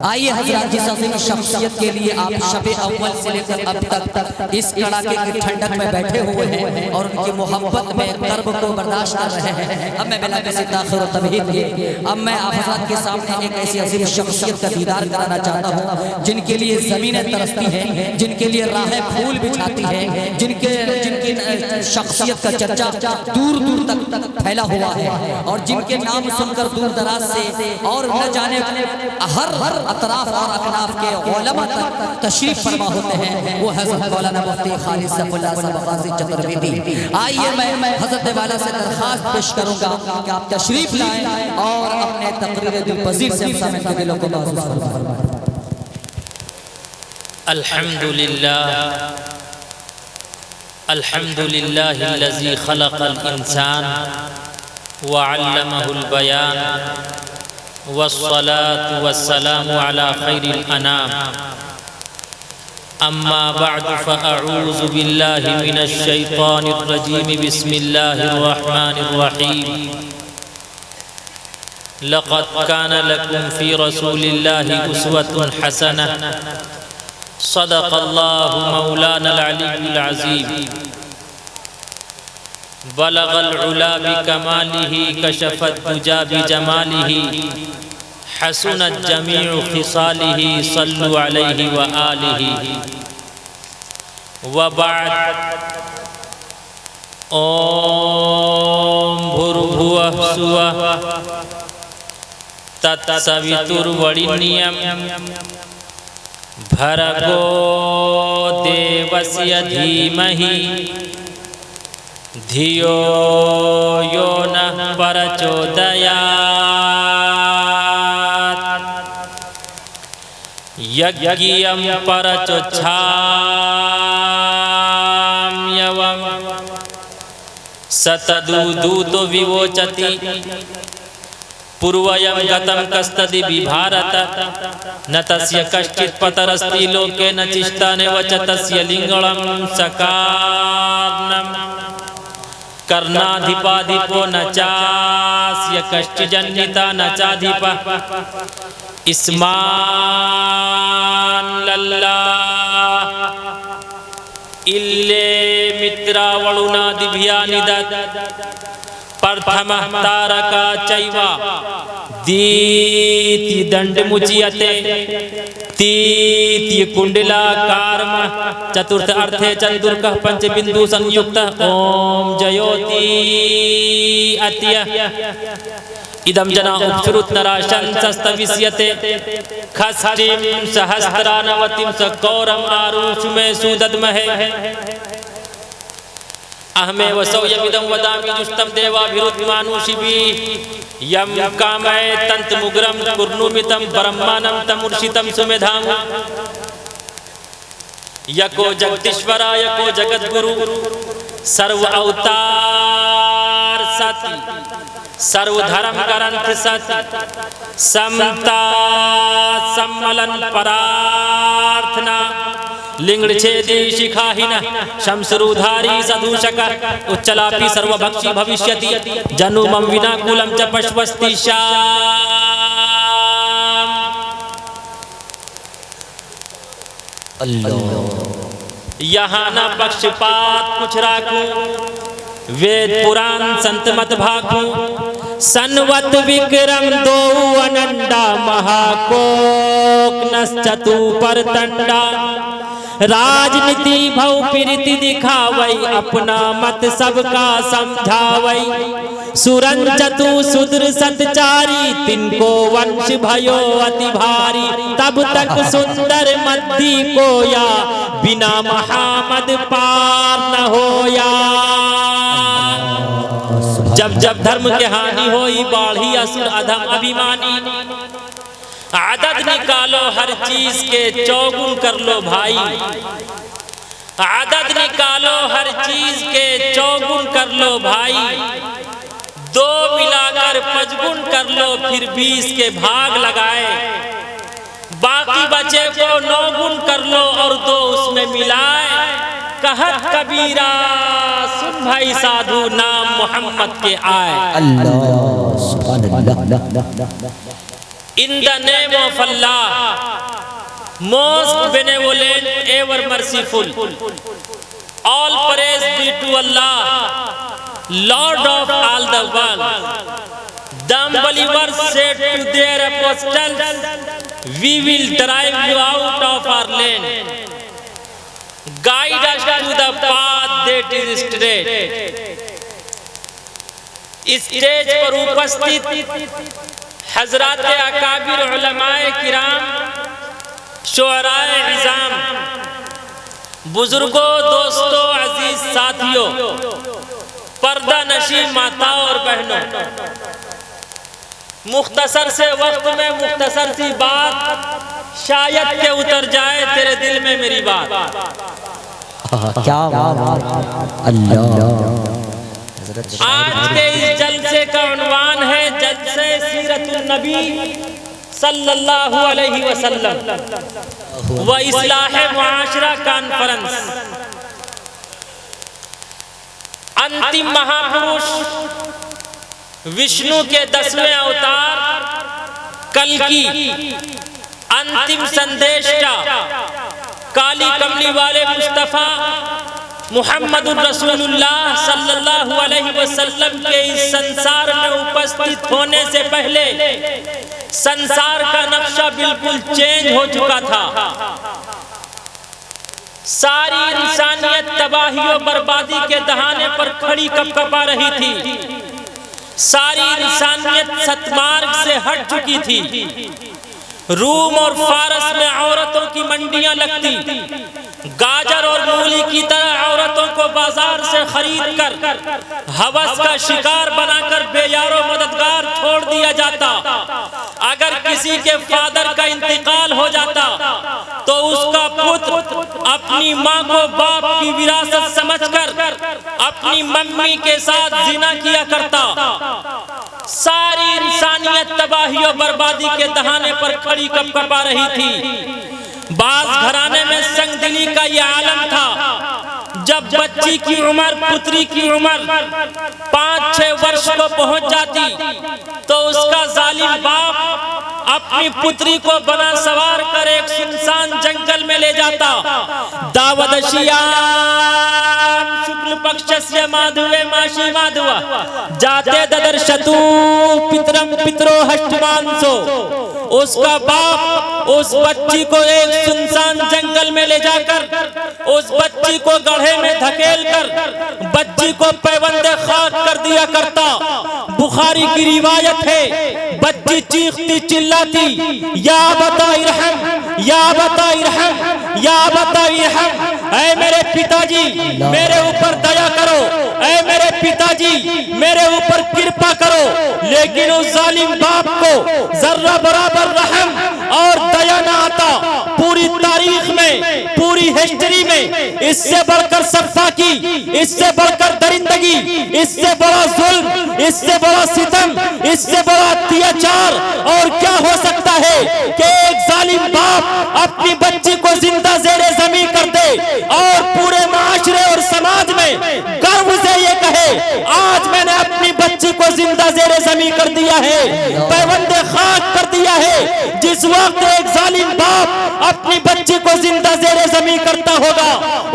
आइए हज़रात, जिस अज़ीम शख्सियत के लिए आप शब अव्वल से लेकर अब तक इस कड़ाके की ठंडक में बैठे हुए हैं और उनकी मोहब्बत में कर्ब को बर्दाश्त कर रहे हैं, अब मैं बिला किसी ताख़िर और तमहीद के अब मैं आप हज़रात के सामने एक ऐसी अज़ीम शख्सियत का दीदार कराना चाहता हूँ जिनके लिए ज़मीनें तरसती हैं, जिनके लिए राहें फूल बिछाती हैं, जिनकी शख्सियत का चर्चा दूर दूर तक फैला हुआ है और जिनके नाम सुनकर दूर दराज से और न जाने हर अतराफ और अकनाफ के उलमा तक तशरीफ फरमा होते हैं, वो हज़रत मौलाना मुफ्ती खालिद सैफुल्लाह साहब गाज़ी चतुर्वेदी। आइए मैं हज़रत वाला से दरख्वास्त पेश करूंगा कि आप तशरीफ लाएं और अपने तकरीर दिलपज़ीर से हम के दिलों को महसूस फरमाएं। अल्हम्दुलिल्लाहिल्लज़ी खलक़ल इंसान व अल्लमहुल बयान वस्सलातु वस्सलामु अला खैरिल अनाम, अम्मा बअदु फ़अऊज़ु बिल्लाहि मिनश शैतानिर रजीम, बिस्मिल्लाहिर रहमानिर रहीम। लक़द कान लकुम फ़ी रसूलिल्लाहि उस्वतुन हसनह, सदक़ल्लाहु मौलानल अलीयुल अज़ीम। बलगल उला बिकमालिही, कशफत दुजा बिजमालिही, हसनत जमीउ खिसालिही, सल्लु अलैहि व आलिही। व बाद, ओम भूर्भुवः सुवः तत्सवितुर्वरेण्यं भर्गो देवस्य धीमहि धियो यो नः प्रचोदयात्। यज्ञियं परचोच्छाम्यवम् सतदूतो विवोचति, पूर्वयं गतं कस्तदि बिभारत, न तस्य कश्चित् पतरस्ति लोके न चिष्टानेव च तस्य लिङ्गं सकार्णम्। कर्णाधिपाधिपो न चास्य कश्चिज्जनिता न चाधिपः, इस्मान् लल्लाह इल्ले मित्रावळुनादिभ्यानिदत्। प्रथमः तारका चैव दीति दण्डमुच्यते, तीति कुण्डलाकारः, चतुर्थ अर्थे चतुर्कः पंचबिंदु संयुक्तः। ओम जयोति अत्यः इदं जना उपश्रुत नराशंसस्तविष्यते, खष्टिं सहस्रानवतिं सकौरम आरुषुमे सुदद्महे। अहमेव सौयमिदं वदामि जुष्टं देवाभिरुद्मानुषिभिः, यं कामये तन्तमुग्रं कुर्नुमितं ब्रह्माणं तमुर्षितं सुमेधां। यको जगदीश्वरा यको जगद्गुरु, सर्व अवतार सति, सर्वधर्म ग्रंथ सति, समता सम्मलन परार्थना, लिंगछेदी शिखाहिनः, शमशरूधारी सदूषक, उच्चलापि सर्वभक्षी भविष्यति, जनुमं विनाकुलं च पश्वस्ति श्याम। यहाँ न पक्षपात कुछ राखूं, वेद पुराण संत मत भाखूं। सन्वत विक्रम दो अनंडा, महाकोक नश्चतु परतंडा। राजनीति भव प्रीति दिखावई, अपना मत सबका समझावई। सुरंचतु सुद्र सतचारी, तिनको वंश भयो अति भारी। तब तक सुंदर मद्दी कोया, बिना महामद पार न होया। जब जब धर्म के हानि होई, बाढ़ी असुर अधम अभिमानी। आदत निकालो हर चीज के, चौगुन कर लो भाई। आदत निकालो हर चीज के, चौगुन कर लो भाई। दो मिलाकर पचगुन कर लो, फिर 20 के भाग लगाए। बाकी बचे को 9 गुण कर लो और 2 उसमें मिलाए। कहत कबीरा सुन भाई साधु, नाम मोहम्मद के आए। अल्लाह In the name of Allah, most benevolent, ever merciful. All praise be to Allah, Lord of all the world. The unbelievers said to their apostles, we will drive you out of our land. Guide us to the path that is straight. Stage पर उपस्थित हजरात अकाबिर उलमाए किराम, शुअराए इज़ाम, बुजुर्गों, दोस्तों, अजीज साथियों, पर्दा नशी माताओं और बहनों, मुख्तसर से वक्त में मुख्तसर सी बात शायद के उतर जाए तेरे दिल में मेरी बात। क्या अल्लाह। आज के इस जलसे का उन्वान है जलसे सीरतुन नबी सल्लल्लाहु अलैहि वसल्लम व इस्लाह मुआशरा कॉन्फ्रेंस। अंतिम महापुरुष विष्णु के 10वें अवतार कल्कि अंतिम संदेशा काली कमली वाले मुस्तफा मुहम्मदुर रसूलुल्लाह सल्लल्लाहु अलैहि वसल्लम के इस संसार में उपस्थित होने से पहले संसार का नक्शा बिल्कुल चेंज हो चुका था। सारी इंसानियत तबाही और बर्बादी के दहाने पर खड़ी कपकपा रही थी। सारी इंसानियत सतमार्ग से हट चुकी थी। रूम और फारस में औरतों की मंडियां लगती, गाजर और मूली की तरह औरतों को बाजार से खरीद कर हवस का शिकार बनाकर बेयारो मददगार छोड़ दिया जाता। अगर किसी के फादर का इंतकाल हो जाता तो उसका पुत्र अपनी माँ को बाप की विरासत समझकर अपनी मम्मी के साथ जिना किया करता। सारी इंसानियत तबाही और बर्बादी के दहाने पर खड़ी कपकपा रही थी। बाज घराने में संगदिली का यह आलम था। जब बच्ची की उम्र, पुत्री की उम्र 5-6 वर्ष को पहुंच जाती तो उसका जालिम बाप अपनी पुत्री को बना सवार कर एक सुनसान जंगल में ले जाता। दावदशियाम शुक्ल पक्षस्य माधुवे माशी माधुवा जाते ददर्शतु पितरम पितरो हष्टमांसो। उसका बाप उस बच्ची को एक सुनसान जंगल में ले जाकर उस बच्ची को गड्ढे में धकेल कर बच्ची को पैबंदे खाक कर दिया करता। बुखारी की रिवायत है, बच्ची चीखती चिल्लाती, या बता इरहम, या बता इरहम, या बता इरहम। ऐ मेरे पिताजी मेरे ऊपर दया करो, ऐ मेरे पिताजी मेरे ऊपर कृपा करो। लेकिन उस जालिम बाप को जर्रा बराबर रहम और दया न आता। पूरी तारीख में, पूरी हिस्ट्री में इससे बढ़कर सफाकी, इससे बढ़कर दरिंदगी, इससे बड़ा जुल्म, इससे बड़ा सितम, इससे बड़ा अत्याचार और क्या हो सकता है कि एक जालिम बाप अपनी बच्ची को जिंदा ज़ेरे ज़मीं कर दे और पूरे माशरे और समाज में गर्व से ये कहे, आज मैंने अपनी बच्ची को जिंदा ज़ेरे ज़मीं कर दिया है, पैबंदे खाक कर दिया है। जिस वक्त एक जालिम बाप अपनी बच्ची को जिंदा ज़ेरे ज़मीं करता होगा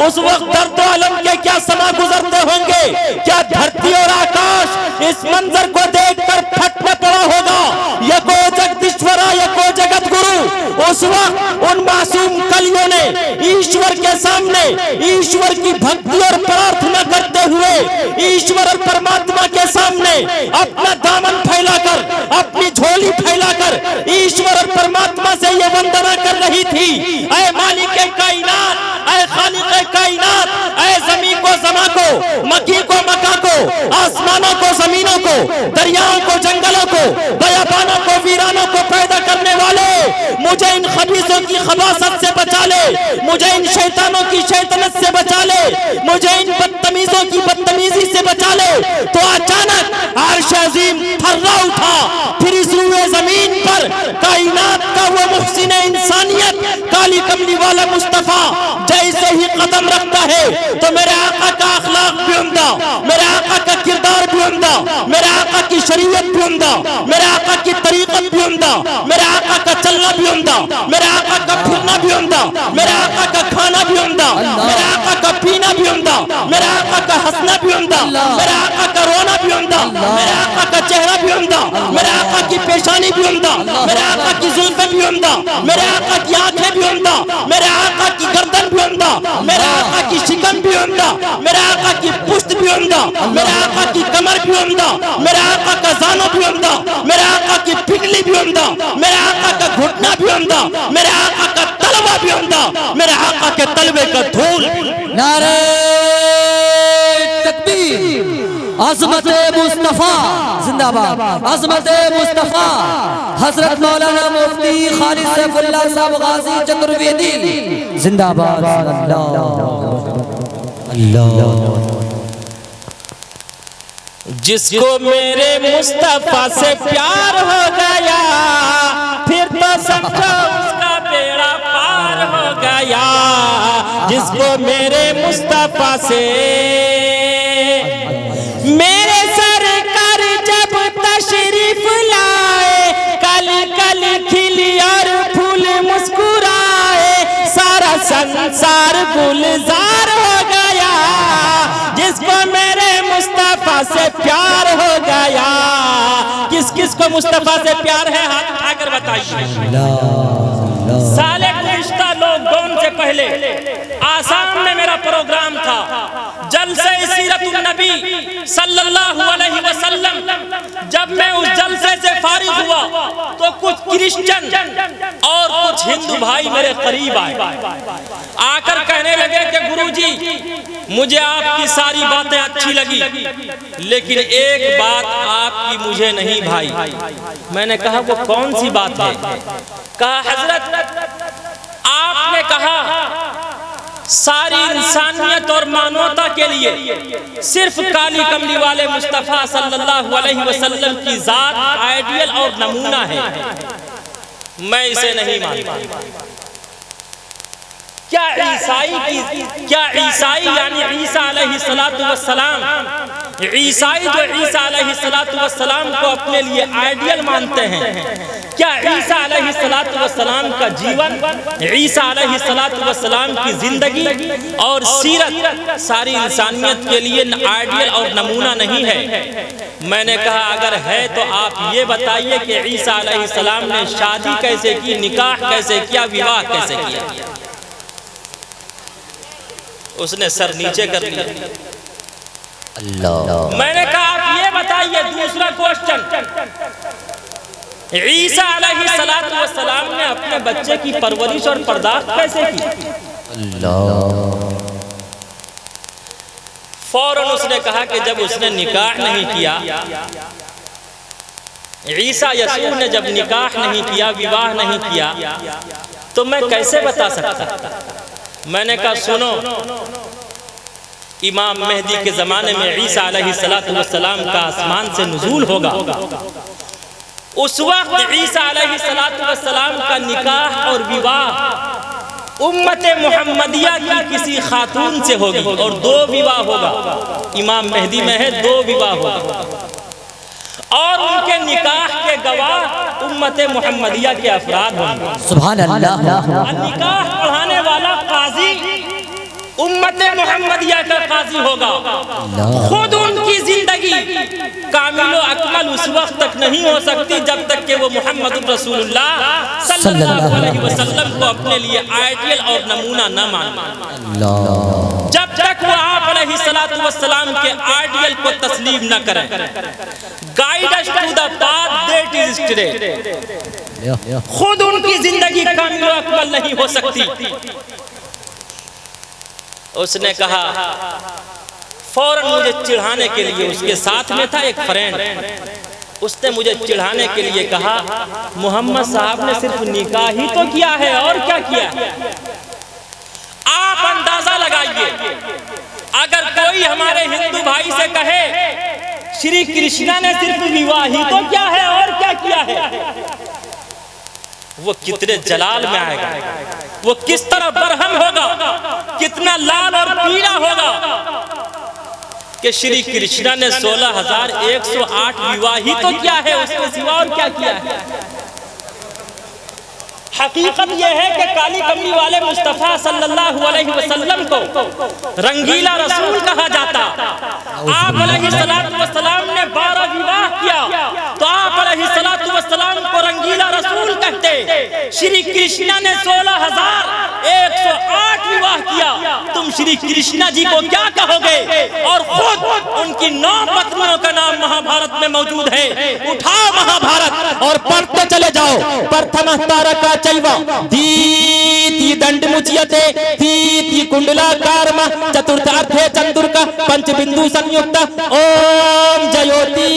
उस वक्त दर्द आलम के क्या समा गुजरते होंगे। क्या धरती और आकाश इस मंजर को देखकर फटने पड़ा होगा। यको जगदीश्वरा यको जगत गुरु। उस वक्त उन मासूम कलियों ने ईश्वर के सामने ईश्वर की भक्ति और प्रार्थना करते हुए ईश्वर और परमात्मा के सामने अपना दामन फैलाकर, अपनी झोली फैलाकर ईश्वर और परमात्मा से ये वंदना कर रही थी, ऐ मालिक कायनात, ऐ खालिक कायनात, ऐ ज़मीन को ज़मा को, मकी को मका को, आसमानों को ज़मीनों को, दरियाओं को जंगलों को, बयाबानों को वीरानों को पैदा करने वाले, मुझे इन खबीसों की खबासत से बचा ले, मुझे इन शैतानों की शैतानत से बचा ले, मुझे इन बदतमीजों की बदतमीजी से बचा ले। तो अचानक अर्श अजीम थर्रा उठा। फिर इस रूए जमीन पर कायनात का वो मुहसिन इंसानियत काली कमली वाला मुस्तफा जैसे ही कदम रखता है तो मेरे आका का अखलाक भी उम्दा, मेरे आका का किरदार भी उम्दा, मेरे आका की शरीयत भी उम्दा, मेरे आका की तरीकत भी उम्दा, मेरे आका का चलना भी उम्दा, मेरे आका का ठहरना भी उम्दा, मेरे आका का खाना भी उम्दा, मेरे आका का पीना भी उम्दा, मेरे आका का हंसना भी उम्दा, मेरे आका का रोना भी उम्दा, मेरे आका का चेहरा भी उम्दा, मेरे आका की पेशानी भी उम्दा, मेरे आका की जुल्फें भी उम्दा, मेरे आका की आंखें भी उम्दा, मेरे आका की गर्दन भी उम्दा, मेरे आका की शिकन भी उम्दा, मेरे आका की पुश्त भी उम्दा, मेरे आका की कमर भी उम्दा, मेरे आका का जानो भी उम्दा, मेरे आका की पिघली भी उम्दा, मेरे आका का घुटना भी उम्दा, मेरे आका का तलवा भी उम्दा, मेरे आका के तलवे का धूल। नारे तकबीर, अज़मत मुस्तफ़ा जिंदाबाद, अज़मत मुस्तफ़ा। हजरत मौलाना मुफ्ती खालिद सैफुल्लाह साहब गाजी चतुर्वेदी जिंदाबाद। अल्लाह जिसको मेरे मुस्तफा से प्यार हो गया, फिर तो समझो उसका बेड़ा पार हो गया। जिसको मेरे मुस्तफा से मेरे सरकार जब तशरीफ लाए, कली कली खिली और फूल मुस्कुराए, सारा संसार गुलजार हो गया। जिसको मेरे मुस्तफा से प्यार हो गया, किस किस को मुस्तफा से प्यार है हाथ उठाकर बताइए। साले गुज़िश्ता लॉकडाउन से पहले आसाम में मेरा प्रोग्राम था, जलसे सीरतुन नबी सल्लल्लाहु अलैहि वसल्लम। जब मैं उस जलसे से फारिग हुआ तो कुछ क्रिश्चियन और कुछ हिंदू भाई मेरे करीब आए, आकर कहने लगे कि गुरुजी मुझे आपकी सारी बातें अच्छी लगी, लेकिन एक बात आपकी मुझे नहीं भाई। मैंने कहा वो कौन सी बात है? कहा हजरत आपने कहा सारी इंसानियत और मानवता के लिए सिर्फ काली कमली वाले मुस्तफा सल्लल्लाहु अलैहि वसल्लम की जात आइडियल और नमूना है। मैं इसे नहीं मानता। क्या ईसाई यानी ईसा अलैहिस्सलातु वस्सलाम, ईसाई जो ईसा अलैहिस्सलातु वस्सलाम को अपने लिए आइडियल मानते हैं, क्या ईसा अलैहिस्सलातु वस्सलाम का जीवन, ईसा अलैहिस्सलातु वस्सलाम की जिंदगी और सीरत सारी इंसानियत के लिए आइडियल और नमूना नहीं है? मैंने कहा अगर है तो आप ये बताइए कि ईसा अलैहिस्सलाम ने शादी कैसे की, निकाह कैसे किया, विवाह कैसे किया? उसने सर नीचे कर लिया। अल्लाह। मैंने कहा आप ये बताइए, दूसरा क्वेश्चन, ईसा अलैहिस्सलातु वस्सलाम ने अपने बच्चे की परवरिश और पर्दाश्त कैसे की? अल्लाह। फौरन उसने कहा कि जब उसने निकाह नहीं किया, ईसा यसूह ने जब निकाह नहीं किया, विवाह नहीं किया, तो मैं कैसे बता सकता? मैंने कहा सुनो, इमाम मेहदी के ज़माने में ईसा अलैहिस्सलातु वस्सलाम का आसमान से नुज़ूल होगा। उस वक्त ईसा अलैहिस्सलातु वस्सलाम का निकाह और विवाह उम्मत मुहम्मदिया की किसी खातून से होगी और 2 विवाह होगा। इमाम मेहदी में है 2 विवाह होगा और उनके निकाह के गवाह उम्मत मुहम्मदिया के अफराद होंगे। सुभान अल्लाह। निकाह पढ़ाने वाला काजी उम्मत मुहम्मदिया का काजी होगा। खुद उनकी जिंदगी कामिल व अकमल उस वक्त तक नहीं हो सकती जब तक कि वो मोहम्मद रसूलुल्लाह सल्लल्लाहु अलैहि वसल्लम को अपने लिए आइडियल और नमूना न माने। जब तक वो आप अलैहिस्सलातु वस्सलाम के आइडियल को तस्लीम न करें। Guide us to the path that is straight. खुद उनकी जिंदगी कामिल व अकमल नहीं हो सकती। उसने कहा, फौरन मुझे चिढ़ाने के लिए, उसके साथ में था एक फ्रेंड, उसने मुझे चिढ़ाने के लिए कहा मोहम्मद साहब ने सिर्फ निकाह ही तो किया है और क्या किया है? आप अंदाजा लगाइए, अगर कोई हमारे हिंदू भाई से कहे श्री कृष्णा ने सिर्फ विवाह ही तो क्या है और क्या किया है, वो कितने जलाल में आएगा, वो किस तरह बरहम होगा, कितना लाल और पीला होगा कि श्री कृष्णा ने 16,108 विवाह ही तो किया है, उसके सिवा और क्या किया है? हकीकत यह है कि काली कमली वाले मुस्तफ़ा सल्लल्लाहु अलैहि वसल्लम को रंगीला रसूल कहा जाता। आप अलैहिस्सलातु वस्सलाम ने 12 विवाह किया तो आप अलैहिस्सलातु वस्सलाम को रंगीला रसूल कहते। श्री कृष्णा ने 16,108 विवाह किया, तुम श्री कृष्णा जी को क्या कहोगे? और खुद उनकी 9 पत्नियों का नाम महाभारत में मौजूद है। उठाओ महाभारत और पढ़ते चले जाओ। प्रथम तारका चैव दीति दंड मुच्यते तीति कुंडलाकारम चतुर्थार्थे चंद्रक पंचबिंदु संयुक्त ओम जयोति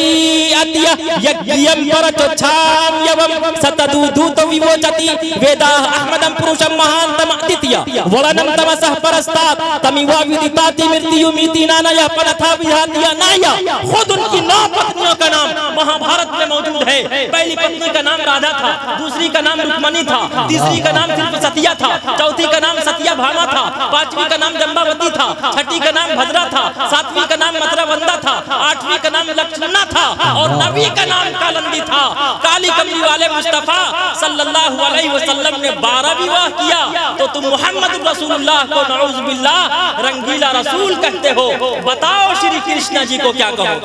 अद्य यज्ञम परचोच्छाम यवम सतदूत विवोचति वेदा अहमदम पुरुषम महांतम अदित्य वलनम तमसः परस्तात् तमिवा विदिताति मृत्युमिति नानय पनथा विहात्य नाय। खुद उनकी 9 पत्नियों का नाम महाभारत में मौजूद है। पहली पत्नी का नाम राधा था, दूसरी का नाम रुक्मणी था, तीसरी का नाम सिर्फ सतिया था, चौथी का नाम सतिया भामा था, पांचवी का नाम जम्बावती था, छठी का नाम भद्रा था, सातवीं का नाम मथुरावंदा था, आठवीं का नाम लक्ष्मणा था और 9वीं का नाम कालंदी था। काली कमली वाले मुस्तफा सल्लल्लाहु अलैहि वसल्लम ने 12 विवाह किया तो तुम मोहम्मद रसूलुल्लाह को नऊज़ बिल्लाह रंगीला रसूल कहते हो। बताओ श्री कृष्णा जी को क्या कहो?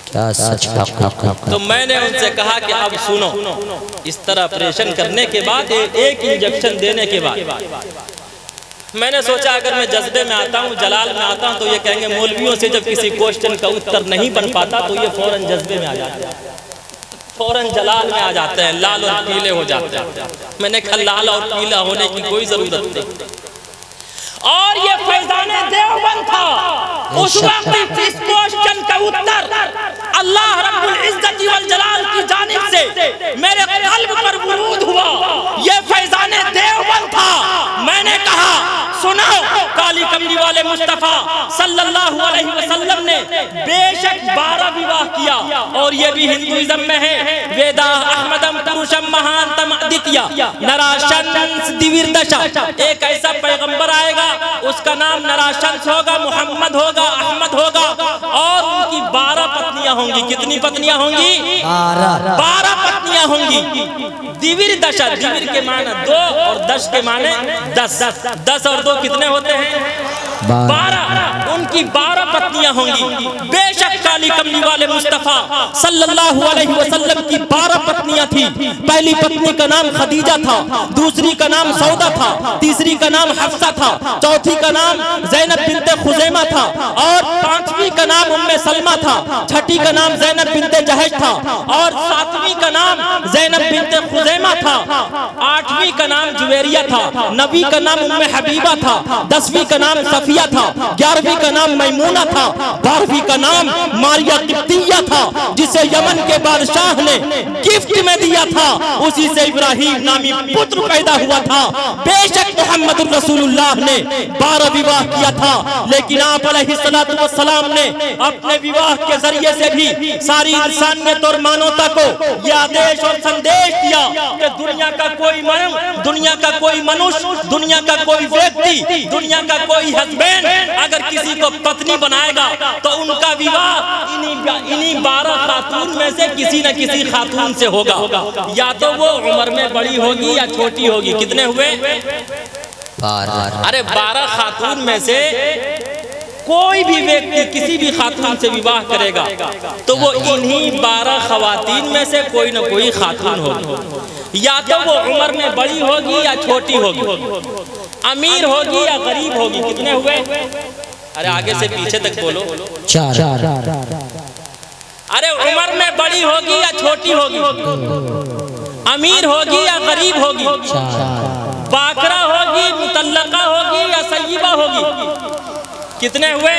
क्या सच तो मैंने उनसे कहा कि अब सुनो, इस तरह ऑपरेशन करने के बाद एक इंजेक्शन देने के बाद मैंने सोचा अगर मैं जज्बे में आता हूँ, जलाल में आता हूँ तो ये कहेंगे मौलवियों से जब किसी क्वेश्चन का उत्तर नहीं बन पाता तो ये फौरन जज्बे में आ जाते हैं, फौरन जलाल में आ जाते हैं, लाल और पीले हो जाते हैं। मैंने कहा लाल और पीला होने की कोई जरूरत नहीं। और ये फैजाने देवबंद था। उस वक्त इस क्वेश्चन का उत्तर अल्लाह रब्बुल इज्जत वल जलाल की जानिब से मेरे कल्ब पर वरूद हुआ। ये फैजाने देवबंद था। मैंने कहा सुनो, काली कमली वाले मुस्तफा सल्लल्लाहु अलैहि वसल्लम ने बेशक 12 विवाह किया और ये भी हिंदुइज्म में है। वेदा अहमदम पुरुषम महांतम अदित्य नराशंस दिविर्दशा। एक ऐसा पैगंबर आएगा उसका नाम नराशंस होगा, मोहम्मद होगा, अहमद होगा और उनकी 12 पत्नियां होंगी। कितनी पत्नियां होंगी? 12 पत्नियां होंगी। दिविर दशा, दिविर के माने 2 और 10 के माने 10। 10 और 2 कितने होते हैं? 12। उनकी 12 पत्नियां होंगी। बेशक काली कमली वाले मुस्तफा सल्लल्लाहु अलैहि वसल्लम की 12 पत्नियां थी। पहली पत्नी का नाम खदीजा था, दूसरी का नाम सौदा था, तीसरी का नाम हफ्सा था, चौथी का नाम ज़ैनब बिन्ते खुज़ैमा था और 5वीं का नाम उम्मे सलमा था, छठी का नाम ज़ैनब बिन्ते जहश था और 7वीं का नाम ज़ैनब बिन्ते खुज़ैमा था, 8वीं का नाम जुवेरिया था, 9वीं का नाम उम्मे हबीबा था, 10वीं का नाम सफिया था, 11वीं का नाम मैमूना था, 12वीं का नाम मारिया किप्तिया था जिसे यमन के बादशाह ने गिफ्ट में दिया था। उसी से इब्राहिम नामी पुत्र पैदा हुआ था। बेशक मोहम्मद रसूलुल्लाह ने 12 विवाह किया था, लेकिन आप अलैहिस्सलातु वस्सलाम ने अपने विवाह के जरिए से भी सारी इंसानियत और मानवता को यह आदेश और संदेश दिया कि दुनिया का कोई मनुष्य, दुनिया का कोई व्यक्ति, दुनिया का कोई हस्बैंड अगर किसी को पत्नी बनाएगा तो उनका विवाह इन्हीं 12 खातून में से किसी न किसी खातून से होगा। या तो वो उम्र में बड़ी होगी या छोटी होगी। कितने हुए? 12। अरे 12 खातून में से कोई भी व्यक्ति किसी भी खातून से विवाह करेगा तो वो इन्हीं 12 खवातीन में से कोई न कोई खातून होगी। या तो वो उम्र में बड़ी होगी या छोटी होगी, अमीर होगी या गरीब होगी। कितने हुए? अरे आगे से पीछे तक बोलो। 4। अरे उम्र में बड़ी होगी या छोटी होगी, अमीर होगी या गरीब होगी, बाकरा होगी, मुतल्लका होगी या सय्यिबा होगी। कितने हुए?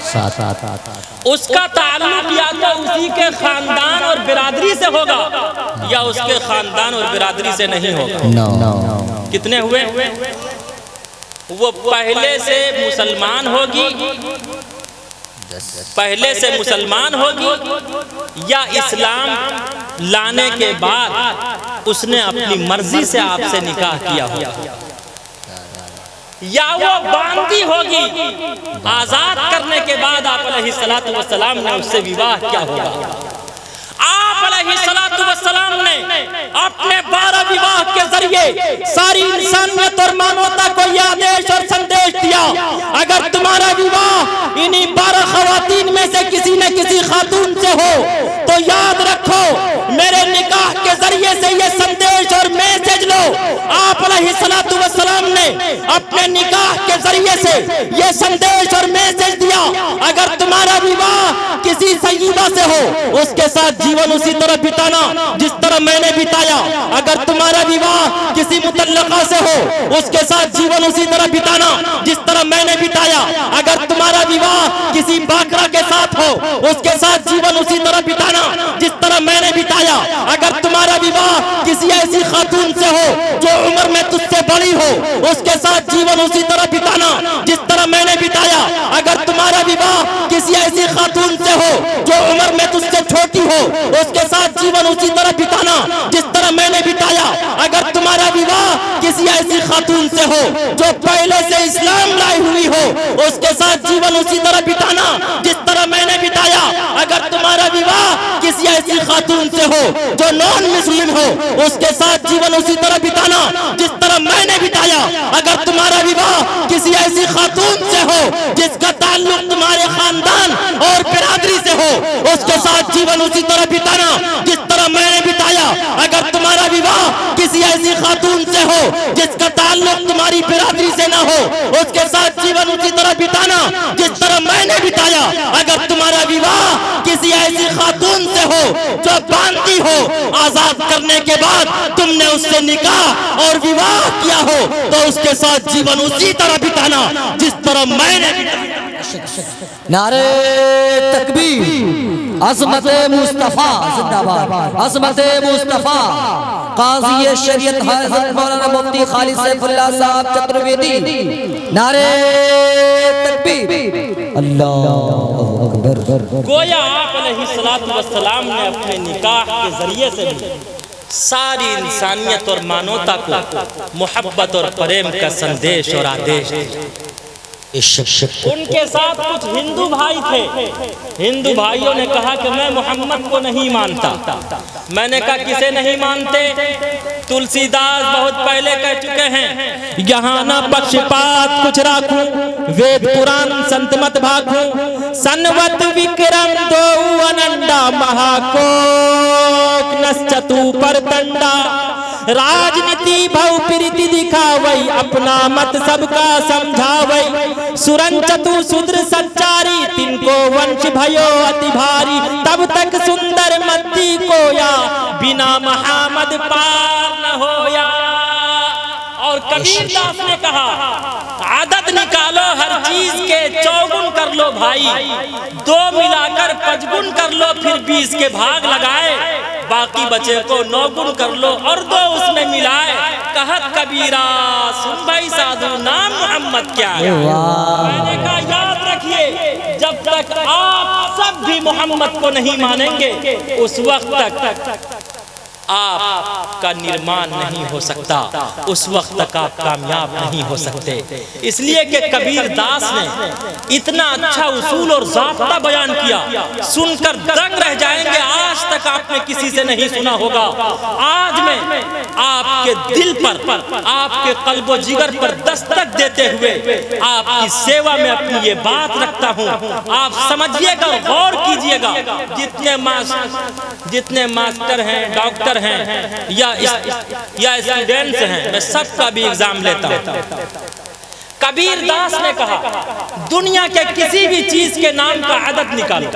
7। उसका ताल्लुक या तो उसी के खानदान और बिरादरी से होगा या उसके खानदान और बिरादरी से नहीं होगा। 9। कितने हुए? वो पहले से मुसलमान होगी, या इस्लाम लाने के बाद उसने अपनी मर्जी से आपसे निकाह किया होगा, या वो बांदी होगी, आजाद करने के बाद आप अलैहिस्सलातु वस्सलाम ने उससे विवाह किया होगा। आप अलैहिस्सलातु वस्सलाम ने अपने 12 विवाह के जरिए सारी इंसानियत और मानवता को यह आदेश और संदेश दिया, अगर तुम्हारा विवाह इन्हीं 12 खवातीन में से किसी न किसी खातून से हो तो याद रखो मेरे निकाह के जरिए से ये संदेश और मैसेज लो। आप अलैहिस्सलातु वस्सलाम ने अपने निकाह के जरिए से ये संदेश और मैसेज दिया, अगर तुम्हारा विवाह किसी सय्यिबा से हो उसके साथ जीवन उसी तरह बिताना जिस तरह मैंने बिताया। अगर तुम्हारा विवाह किसी मुतल्लका से हो उसके साथ जीवन उसी तरह बिताना जिस तरह मैंने बिताया। अगर तुम्हारा विवाह किसी बाकरा के साथ हो उसके साथ जीवन उसी तरह बिताना जिस तरह मैंने बिताया। अगर तुम्हारा विवाह किसी ऐसी खातून से हो जो उम्र में तुझसे बड़ी हो उसके साथ जीवन उसी तरह बिताना जिस तरह मैंने बिताया। अगर तुम्हारा विवाह किसी ऐसी खातून से हो जो उम्र में तुझसे छोटी हो उसके साथ जीवन उसी तरह बिताना जिस तरह मैंने बिताया। अगर तुम्हारा विवाह किसी ऐसी खातून से हो जो पहले से इस्लाम लाई हुई हो उसके साथ जीवन उसी तरह बिताना जिस तरह मैंने बिताया। अगर तुम्हारा विवाह किसी ऐसी खातून से हो जो नॉन मुस्लिम हो उसके साथ जीवन उसी तरह बिताना जिस तरह मैंने बिताया। अगर तुम्हारा विवाह किसी ऐसी खातून से हो जिसका ताल्लुक तुम्हारे खानदान और बिरादरी से हो उसके साथ जीवन उसी तरह बिताना जिस तरह मैंने बिताया। अगर तुम्हारा विवाह किसी ऐसी खातून से हो जिसका ताल्लुक तुम्हारी बिरादरी से ना हो उसके साथ जीवन उसी तरह बिताना जिस तरह मैंने बिताया। अगर तुम्हारा विवाह किसी ऐसी खातून से हो जो बांधी हो, आजाद करने के बाद तुमने उससे निकाह और विवाह किया हो तो उसके साथ जीवन उसी तरह बिताना जिस तरह मैंने बिताया। नारे तकबीर, अज़मत मुस्तफा जिंदाबाद, अज़मत मुस्तफा। काज़ी शरीयत हज़रत मौलाना मुफ्ती खालिद सैफुल्लाह साहब चतुर्वेदी, नारे तकबीर, अल्लाहु अकबर। गोया आप अलैहिस्सलातु वस्सलाम ने अपने निकाह के जरिए से सारी इंसानियत और मानवता को मोहब्बत और प्रेम का संदेश और आदेश दिया। उनके साथ कुछ हिंदू भाई थे। हिंदू भाइयों ने कहा कि मैं मोहम्मद को नहीं मानता। मैंने कहा किसे नहीं मानते? तुलसीदास बहुत पहले कह चुके हैं, यहाँ न पक्षपात कुछ राखूं, वेद पुराण संत मत भागूं, सनवत विक्रम दो अनंडा महाकोक नश्चतु पर दंडा। राजनीति भव प्रीति दिखावई, अपना मत सबका समझावई, सुरंचतु शूद्र सच्चारी, तिनको वंश भयो अति भारी। तब तक सुंदर मती कोया, बिना महामद पार न होया। और कबीर दास ने कहा, आदत निकालो हर चीज के चौगुन कर लो भाई, 2 मिलाकर 5 गुण कर लो फिर 20 के भाग लगाए, बाकी बचे को 9 गुण कर लो और 2 उसमें मिलाए। कहत कबीरा सुन भाई साधु, नाम मोहम्मद क्या है? मैंने कहा याद रखिए, जब तक आप सब भी मोहम्मद को नहीं मानेंगे उस वक्त तक आपका निर्माण नहीं हो सकता, उस वक्त तक आप कामयाब नहीं हो सकते। इसलिए कि कबीर दास ने इतना अच्छा उसूल और ज़ाब्ता बयान किया, सुनकर दंग रह जाएंगे। आज तक आपने किसी से नहीं सुना होगा। आज मैं आपके दिल पर, आपके कल्बो जिगर पर दस्तक देते हुए आपकी सेवा में अपनी ये बात रखता हूँ। आप समझिएगा और गौर कीजिएगा। जितने मास्टर हैं, डॉक्टर हैं या स्टूडेंट्स हैं, मैं सबका भी एग्जाम लेता हूँ। कबीर दास ने कहा, दुनिया के किसी भी चीज के नाम का आदत निकालो।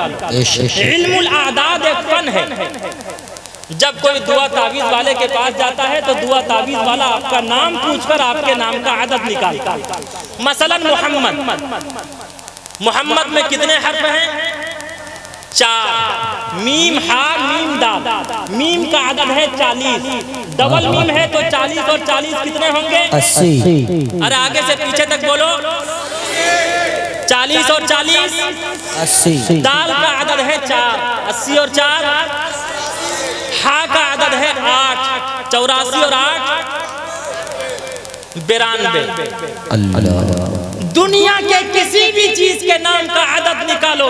इल्मुल आदाद एक फन है। जब कोई दुआ तावीज वाले के पास जाता है तो दुआ तावीज वाला आपका नाम पूछकर आपके नाम का आदत निकालता है। मसलन मोहम्मद में कितने हर्फ हैं? 4। मीम हा मीम दाल, मीम का आदद है 40, डबल मीम है तो 40 और 40 कितने होंगे? 80। अरे आगे से पीछे तक बोलो। 40 और 40 80। दाल का आदद है 4, 80 और 4। हा का आदद है 8, 84 और 8 92। दुनिया के किसी भी चीज के नाम का अदद निकालो,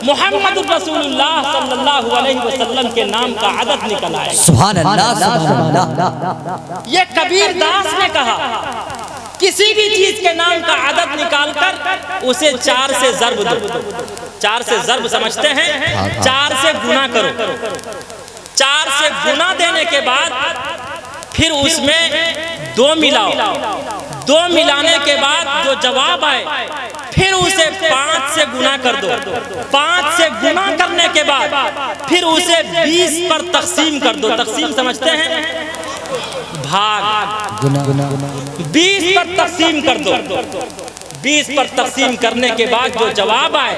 मोहम्मद रसूलुल्लाह सल्लल्लाहु अलैहि वसल्लम के नाम का अदद निकल आए। सुभान अल्लाह, सुभान अल्लाह। ये कबीर दास ने कहा किसी भी चीज के नाम का अदद निकालकर उसे 4 से ज़र्ब दो। 4 से ज़र्ब समझते हैं, 4 से गुना करो। 4 से गुना देने के बाद फिर उसमें 2 मिलाओ। 2 मिलाने के बाद जो जवाब आए फिर उसे 5 से गुना कर दो। 5 से गुना करने के बाद फिर उसे 20 पर तकसीम कर दो। तकसीम समझते हैं, भाग। 20 पर तकसीम कर दो। 20 पर तकसीम करने के बाद जो जवाब आए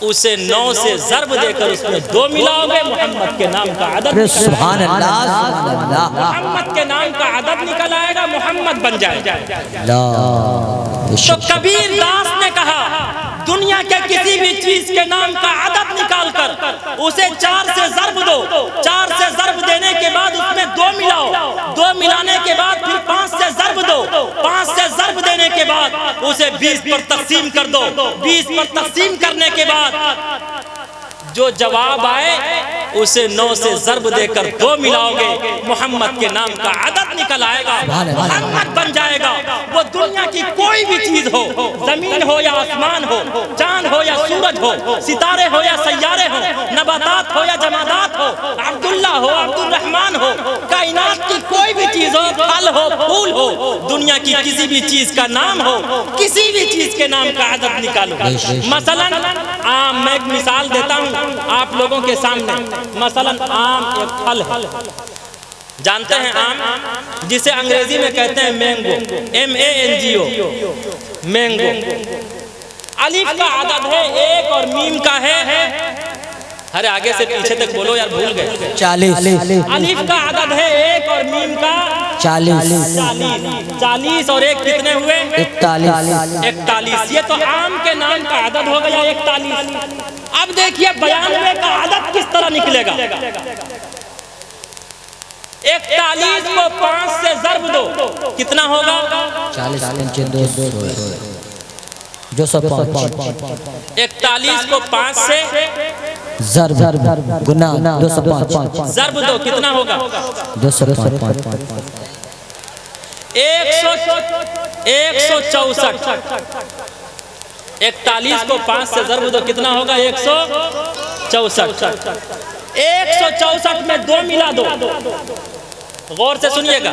उसे 9 से ज़र्ब देकर उसमें 2 मिलाओगे, मोहम्मद के नाम का अदद। सुभान अल्लाह, सुभान अल्लाह। मोहम्मद के नाम का अदद निकल आएगा, मोहम्मद बन जाएगा। तो कबीर दास ने कहा दुनिया के किसी भी चीज के नाम का अदद निकालकर उसे 4 से ज़र्ब दो। 4 से ज़र्ब देने के बाद उसमें 2 मिलाओ। 2 मिलाने के बाद फिर 5 से ज़र्ब दो। 5 से ज़र्ब देने के बाद उसे 20 पर तकसीम कर दो। 20 पर तकसीम करने के बाद जो जवाब आए उसे 9 से ज़र्ब देकर 2 मिलाओगे, मोहम्मद के नाम का अदद निकल आएगा, मोहम्मद बन जाएगा। वो दुनिया की कोई भी चीज हो, जमीन हो या आसमान हो, चांद हो या सूरज हो, सितारे हो या सैयारे हो, नबातात हो या जमादात हो, अब्दुल्ला हो, अब्दुल रहमान हो, कायनात की कोई भी चीज हो, फल हो, फूल हो, दुनिया की किसी भी चीज का नाम हो, किसी भी चीज के नाम का अदद निकालो। मसलन आम, मैं एक मिसाल देता हूँ आप लोगों के सामने। मसलन आम एक फल है, जानते हैं आम, जिसे अंग्रेजी में कहते हैं मैंगो, MANGO, मैंगो। अलिफ का अदद है 1 और मीम का है, अरे आगे से पीछे तक बोलो यार, भूल गए। 40। अलिफ का अदद है 1 और मीम का 40। 40 और 1 कितने हुए? 41। 41। ये तो आम के नाम का अदद हो गया 41। अब देखिए 92 का अदद किस तरह निकलेगा। 41 को 5 से ज़र्ब दो, कितना होगा? 40। जो सब 41 को 5 से ज़र्ब गुना 205। ज़र्ब दो, कितना होगा? 205। 164। 41 को 5 से ज़र्ब दो, कितना होगा? 164। 164 में 2 मिला दो, गौर से सुनिएगा।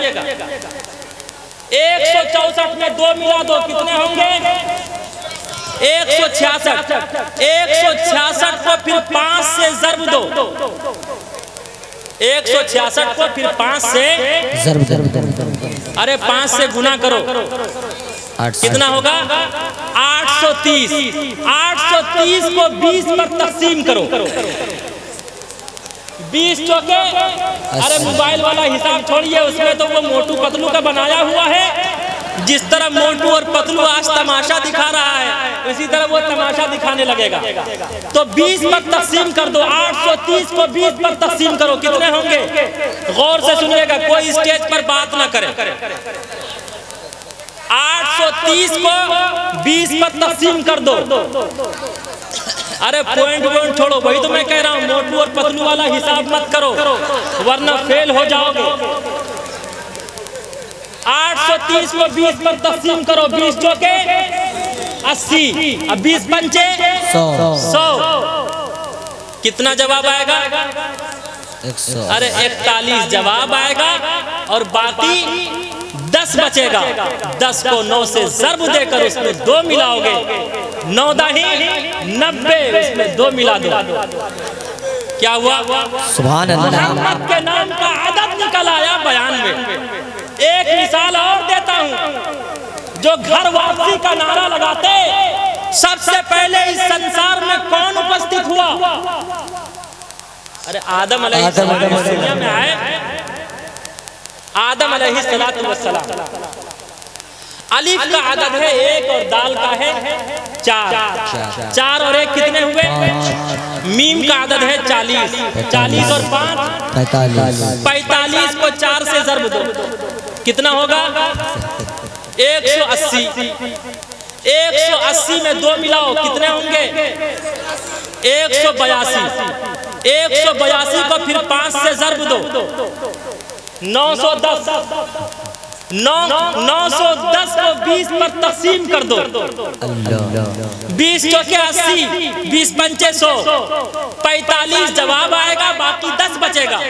164 में 2 मिला दो, कितने होंगे? 166। 166 को फिर 5 से ज़र्ब दो। 166 को फिर 5 से ज़र्ब, अरे 5 से गुना करो, कितना होगा? 830। 830 को 20 पर तकसीम करो। 20 चौके, अरे मोबाइल वाला हिसाब छोड़िए, उसमें तो वो मोटू पतलू का बनाया हुआ है। जिस तरह मोटू और पतलू आज तमाशा दिखा रहा है, इसी तरह वो तमाशा दिखाने लगेगा। तो 20 पर तकसीम कर दो। 830 को 20 पर तकसीम करो, कितने होंगे? गौर से सुनिएगा, कोई स्टेज पर बात ना करे। 830 को 20 पर तकसीम कर दो। अरे पॉइंट छोड़ो, वही तो मैं कह रहा हूँ, मोटू और पतलू वाला हिसाब मत करो वरना फेल हो जाओगे। 830 को 20 पर तकसीम करो, 20 चौके 80, अब 20 पंचे 100। कितना जवाब आएगा? 100। अरे 41 जवाब आएगा और बाकी 10 बचेगा। 10 को 9 से ज़र्ब देकर उसमें 2 मिलाओगे, 9 दाही 90, उसमें 2 मिला दो, क्या हुआ? सुभान अल्लाह। मोहम्मद के नाम का अदद निकल आया बयान में। एक मिसाल और देता हूँ, जो घर वापसी का नारा लगाते सबसे पहले इस संसार में कौन उपस्थित हुआ? अरे आदम अलैहिस्सलाम दुनिया में आए। आदम अलैहिस्सलाम। अलिफ का अदद है 1 और दाल का है 4। 4 और 1 कितने हुए? मीम का अदद है 40। 40 और 5 45 को 4 से ज़र्ब दो, कितना होगा? 180। 180 में 2 मिलाओ कितने होंगे? 182। 182 को फिर 5 से ज़र्ब दो, 910। 910 को 20 पर तकसीम कर दो। 20 चौके 80, 20 पंचे 100, 45 जवाब आएगा, बाकी 10 बचेगा।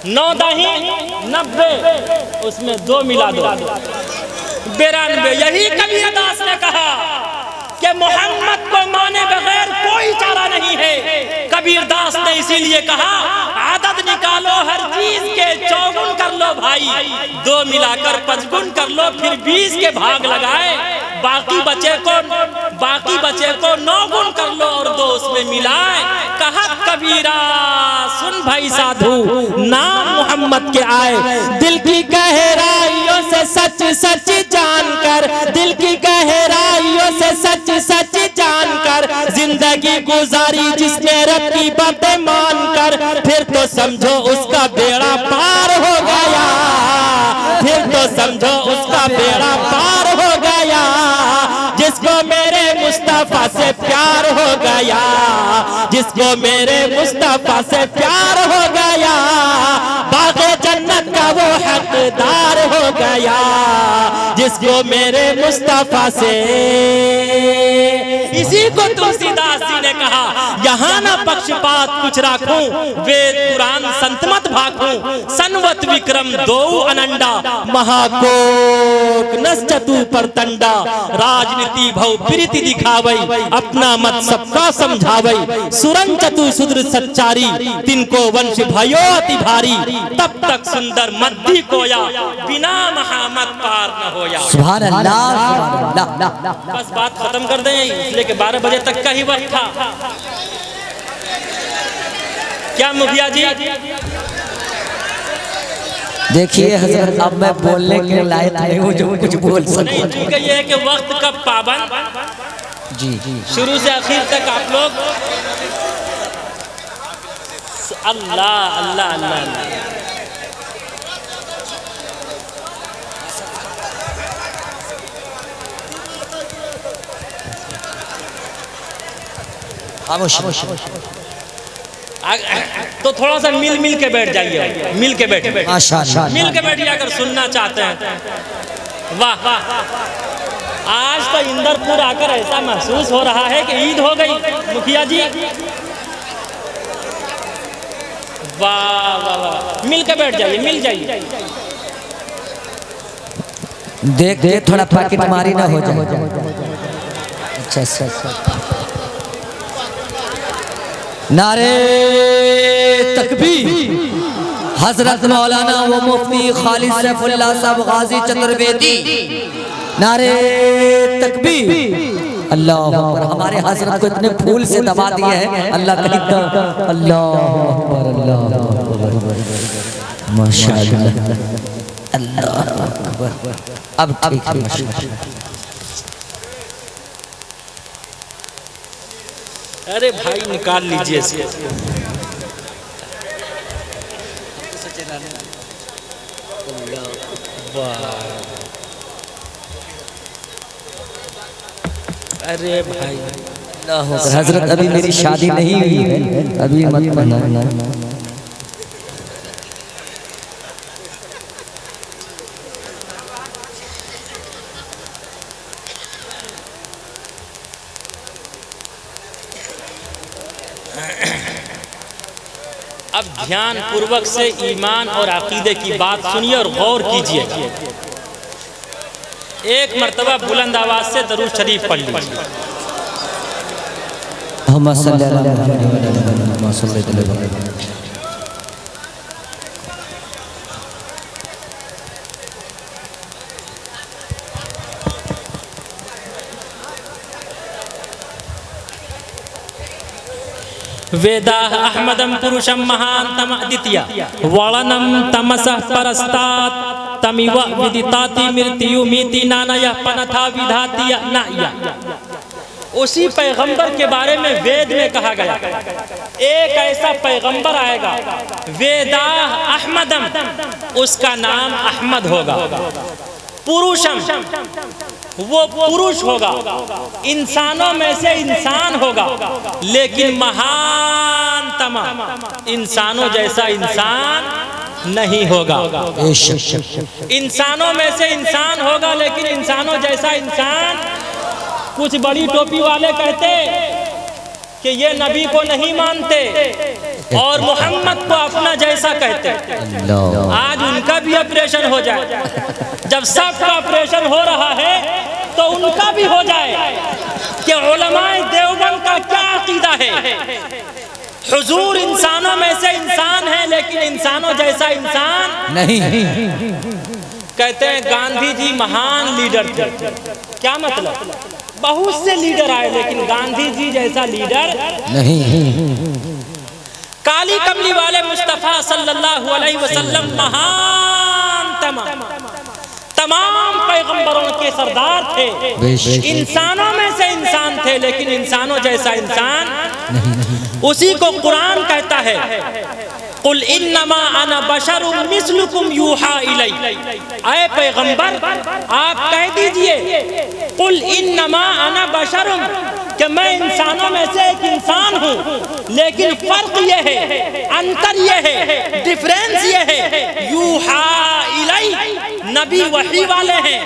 9 दाही 90, उसमें 2 मिला दो 92। यही कबीरदास ने कहा कि मोहम्मद को माने बगैर कोई चारा नहीं है। कबीरदास ने इसीलिए कहा आदत निकालो, हर चीज के चौगुन कर लो भाई, 2 मिलाकर 5 गुण कर लो, फिर 20 के भाग लगाए, बाकी बचे को 9 गुण कर लो और 2 उसमें मिलाए। कहा कबीरा सुन भाई साधु, नाम मोहम्मद के आए, दिल की गहराइयों से सच सच जानकर, दिल की गहराइयों से सच सच जानकर जिंदगी गुजारी जिसने रब की बातें मानकर, फिर तो समझो उसका बेड़ा पार हो गया, फिर तो समझो उसका बेड़ा पार हो गया। जिसको मेरे मुस्तफा से प्यार हो गया, जिसको मेरे मुस्तफा से प्यार हो गया, बाग़े जन्नत का वो हकदार हो गया। जिसको मेरे मुस्तफा से, इसी को तुलसीदास जी ने कहा यहाँ न पक्षपात कुछ राखूं, वेद कुरान संतमत भाखूं, सनवत विक्रम 2 अनंडा, महाकोक नश्चतु पर तंडा, राजनीति भव प्रीति दिखावई, अपना मत सबका समझावई, सुरन चतु सुद्र सच्चारी, तिनको वंश भयो अति भारी, तब तक सुंदर मद्दी कोया, बिना महामत पार न होया। सुभान अल्लाह। बस बात खत्म कर दें, इसलिए कि 12 बजे तक का ही वक्त था। क्या मुखिया जी? देखिए हजरत, अब मैं बोलने के लायक नहीं हूँ जो कुछ बोल सकूं। क्योंकि ये है कि वक्त का पाबंद जी, शुरू से आखिर तक आप लोग अल्लाह अल्लाह अल्लाह। तो थोड़ा सा मिल के बैठ जाइए, मिल के बैठ, माशाअल्लाह, मिल के बैठिए अगर सुनना चाहते हैं। वाह वाह, आज तो इंदरपुर आकर ऐसा महसूस हो रहा है कि ईद हो गई। मुखिया जी वाह वाह वाह, मिल के बैठ जाइए, मिल जाइए। देख थोड़ा पैकेट मारी ना हो जाए। अच्छा। नारे तकबीर। हजरत मौलाना व मुफ्ती खालिद सैफुल्लाह साहब गाजी चतुर्वेदी, नारे तकबीर। अल्लाह अकबर। हमारे हजरत को इतने फूल से दबा दिए हैं, अल्लाह कहीं तो अल्लाह अकबर, अल्लाह अकबर, माशाअल्लाह, अल्लाह अकबर। अब ठीक है माशाअल्लाह। अरे भाई निकाल लीजिए इसको। अरे भाई हजरत, अभी मेरी शादी नहीं हुई है, अभी मत बनाना। अब ध्यान पूर्वक से ईमान और अकीदे की बात सुनिए और गौर कीजिए। एक मर्तबा बुलंद आवाज से दरूद शरीफ पढ़ लीजिए। वेदा अहमदम पुरुषम महांतम अदित्य वलनम तमसः परस्तात् तमिव विदिताति मृत्यु मिति नानय पनथा विधाति नाया। उसी पैगंबर के बारे में वेद में कहा गया, एक ऐसा पैगंबर आएगा वेदा अहमदम, उसका नाम अहमद होगा। पुरुषम वो पुरुष होगा, इंसानों में से इंसान होगा, लेकिन महानतम इंसानों जैसा इंसान नहीं होगा। इंसानों में से इंसान होगा, लेकिन इंसानों जैसा इंसान। कुछ बड़ी टोपी वाले कहते कि ये नबी को नहीं मानते और मोहम्मद को अपना जैसा कहते। आज उनका भी ऑपरेशन हो जाए। जब सबका ऑपरेशन हो रहा है तो उनका भी हो जाए कि उलमाए देवबंद का क्या अकीदा है। हुजूर इंसानों में से इंसान है, लेकिन इंसानों जैसा इंसान नहीं। कहते हैं गांधी जी महान लीडर थे। क्या मतलब? बहुत से लीडर आए, लेकिन गांधी जी जैसा लीडर नहीं। काली कमली वाले मुस्तफा सल्लल्लाहु अलैहि वसल्लम महान तमाम पैगंबरों के सरदार थे। इंसानों में से इंसान थे, लेकिन इंसानों जैसा इंसान नहीं। उसी को कुरान कहता है, कुल इन्नमा अना बशरुम मिस्लुकुम यूहा इलै। ऐ पैगंबर आप कह दीजिए, कुल इन्नमा अना बशरुम, कि मैं इंसानों में से एक इंसान हूँ, लेकिन फर्क ये है, अंतर ये है, डिफरेंस ये है, यूहा इलै, नबी वही वाले हैं,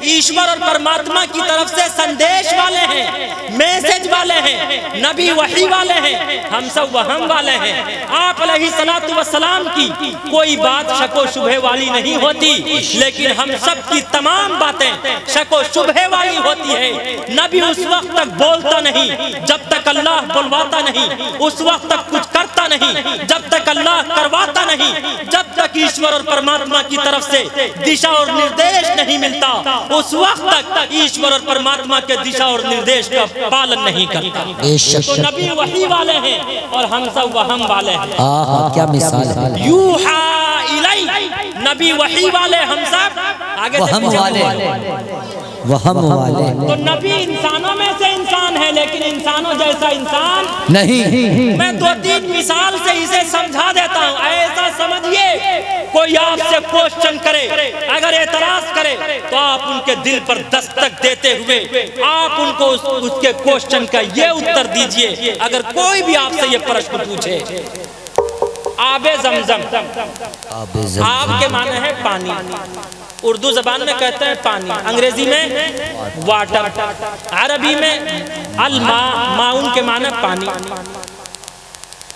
ईश्वर और परमात्मा की तरफ से संदेश वाले हैं, मैसेज वाले हैं, नबी वही वाले हैं, हम सब वहम वाले हैं। आप अलैहिस्सलातु वस्सलाम की कोई बात शको शुबहे वाली नहीं होती, लेकिन हम सब की तमाम बातें शको शुबहे वाली होती है। नबी उस वक्त तक बोलता नहीं जब तक अल्लाह बुलवाता नहीं, उस वक्त तक कुछ करता नहीं जब तक अल्लाह करवाता नहीं, जब तक ईश्वर और परमात्मा की तरफ से दिशा और निर्देश नहीं मिलता, उस वक्त तक ईश्वर और परमात्मा के दिशा और निर्देश का पालन नहीं करता। तो नबी वही वाले हैं और हम सब वहम वाले हैं। क्या मिसाल है। यूहा इलै, नबी वही वाले, हम सब आगे वहम वाले, वहम वाले। तो नबी इंसानों में से इंसान है, लेकिन इंसानों जैसा इंसान नहीं। मैं 2-3 मिसाल से इसे समझा देता हूँ। ऐसा समझिए, कोई आपसे क्वेश्चन करे, अगर एतराज करे, तो आप उनके दिल पर दस्तक देते हुए आप उनको उसके क्वेश्चन का ये उत्तर दीजिए। अगर कोई भी आपसे ये प्रश्न पूछे, आबे जमजम, आब के माने है पानी, उर्दू जबान में कहते हैं पानी, अंग्रेजी में वाटर, अरबी में अलमा, माउन के माने पानी,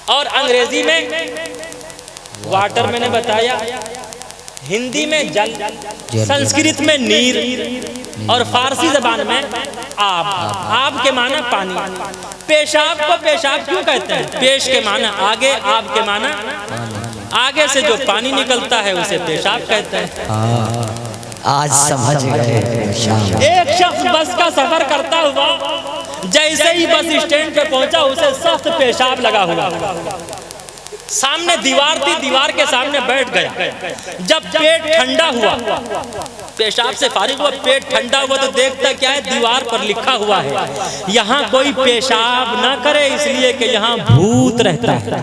और अंग्रेजी में वाटर मैंने बताया, हिंदी में जल, संस्कृत में नीर, और फारसी जबान में आब। आब के माना पानी। पेशाब को पेशाब क्यों कहते हैं? पेश के माना आगे, आब के माना आगे से जो पानी निकलता है उसे पेशाब कहते हैं। आज समझ गए। एक शख्स बस का सफर करता हुआ जैसे ही बस स्टैंड पे पहुंचा, उसे सख्त पेशाब लगा हुआ। सामने दीवार थी, दीवार के सामने बैठ गया। जब पेट ठंडा हुआ, पेशाब से फारिग हुआ, पेट ठंडा हुआ तो देखता क्या है, दीवार पर लिखा हुआ है यहाँ कोई पेशाब ना करे, इसलिए कि यहाँ भूत रहता है।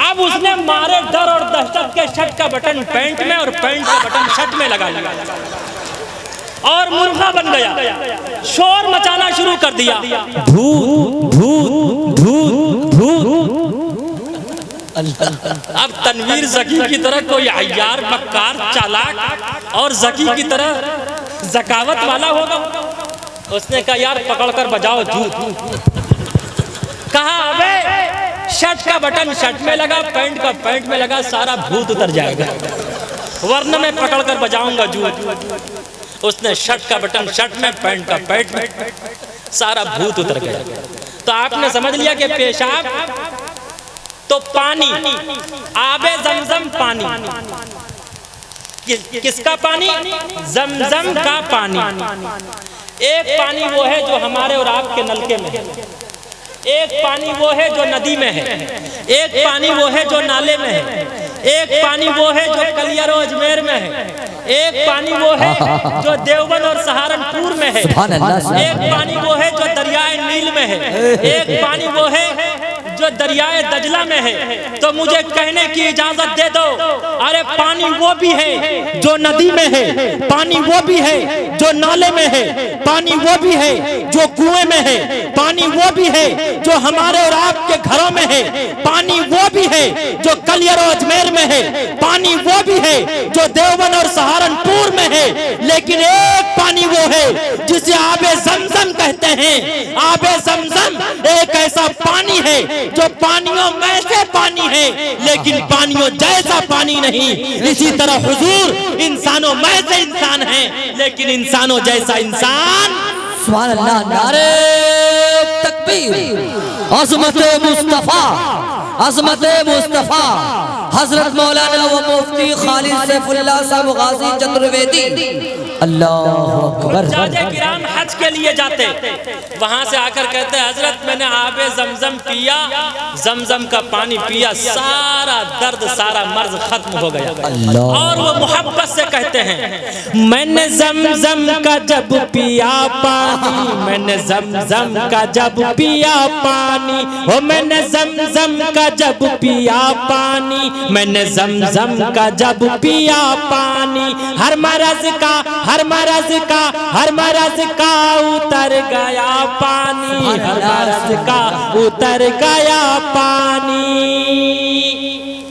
अब उसने मारे डर और दहशत के शर्ट का बटन पैंट में और पैंट का बटन शर्ट में लगा लिया और मुर्गा बन गया, शोर मचाना शुरू कर दिया, भूत भूत भूत भूत। अब तनवीर जकी की तरह कोई अय्यार, मक्कार, चालाक और जकी की तरह जकावत वाला होगा। उसने कहा यार पकड़ कर बजाओ जूत। कहा अबे शर्ट का बटन शर्ट में लगा, पैंट का पैंट में लगा, सारा भूत उतर जाएगा, वरना मैं पकड़ कर बजाऊंगा जूत। उसने शर्ट का बटन शर्ट में, पैंट का पैंट में, सारा भूत उतर गया। तो आपने समझ लिया कि पेशाब तो पानी, आबे जमजम पानी, किसका पानी? जमजम का पानी। एक पानी वो है जो हमारे और आपके नलके में है, एक पानी वो है जो नदी में है, एक पानी वो है जो नाले में है, एक पानी वो है जो कलियारो अजमेर में है, एक पानी वो है जो देवबंद और सहारनपुर में है, एक पानी वो है जो दरियाए नील में है, एक पानी वो है जो दरियाए दजला में है, तो मुझे कहने की इजाजत दे दो। अरे पानी वो भी है जो नदी में है, पानी वो भी है जो नाले में है, पानी वो भी है जो कुएं में है, पानी वो भी है जो हमारे और आपके घरों में है, पानी वो भी है जो कलियर और अजमेर में है, पानी वो भी है जो देवबंद और सहारनपुर में है। लेकिन एक पानी वो है जिसे आबे ज़मज़म कहते हैं। आबे ज़मज़म एक ऐसा पानी है जो पानियों में से पानी है, लेकिन पानियों जैसा पानी नहीं। इसी तरह हुजूर इंसानों में से इंसान है, लेकिन इंसानों जैसा इंसान। सुभान अल्लाह, नारे तकबीर। अज़मत मुस्तफ़ा, अज़मत मुस्तफ़ा हजरत मौलाना व मुफ्ती खालिद सैफुल्लाह साहब गाजी चतुर्वेदी। अल्लाह अकबर। किराम हज के लिए जाते, वहां से आकर कहते हैं हजरत मैंने आबे ज़मज़म पिया, ज़मज़म का पानी पिया, सारा दर्द सारा मर्ज खत्म हो गया। और वो मोहब्बत से कहते हैं मैंने ज़मज़म का जब पिया पानी, मैंने ज़मज़म का जब पिया पानी, हो मैंने ज़मज़म का जब पिया पानी, मैंने ज़मज़म का जब पिया पानी, हर मरज़ का हर मरज़ का हर मरज़ का उतर गया पानी, हर मरज़ का उतर गया पानी।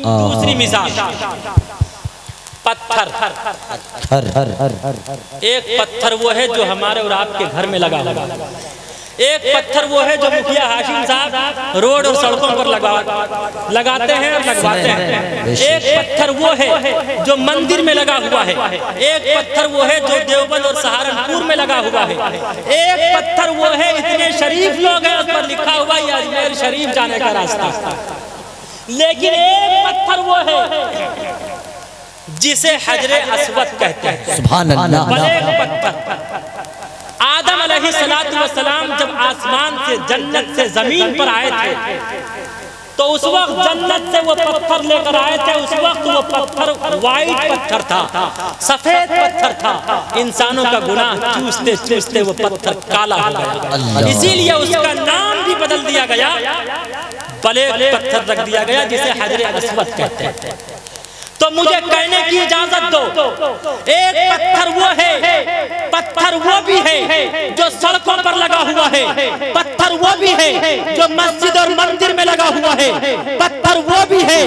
दूसरी मिसाल पत्थर। एक पत्थर वो है जो हमारे और आपके घर में लगा हुआ, एक पत्थर वो है जो मुखिया हाशिम साहब रोड और सड़कों पर लगाते हैं और लगवाते हैं। एक पत्थर वो है जो मंदिर में लगा हुआ है, एक पत्थर वो है जो देवबंद और सहारनपुर में लगा हुआ है, एक पत्थर वो है इतने शरीफ लोग हैं उस पर लिखा हुआ ये अजमेर शरीफ जाने का रास्ता। लेकिन एक पत्थर वो है जिसे हजरे अस्वद कहते हैं। सुभान अल्लाह। ब्लैक पत्थर। आदम अलैहिस्सलाम जब आसमान से जन्नत से जमीन पर आए थे, तो उस वक्त जन्नत से वो पत्थर लेकर आए थे। उस वक्त वो पत्थर वाइट पत्थर था, सफेद पत्थर था। इंसानों का गुनाह चूसते चूसते वो पत्थर काला हो गया, इसीलिए उसका नाम भी बदल दिया गया, ब्लैक पत्थर रख दिया गया, जिसे हजरे अस्वद कहते हैं। तो मुझे कहने की इजाजत दो, एक पत्थर वो है, पत्थर वो भी है जो सड़कों पर लगा हुआ है, पत्थर वो भी है जो मस्जिद और मंदिर में लगा हुआ है, पत्थर वो भी है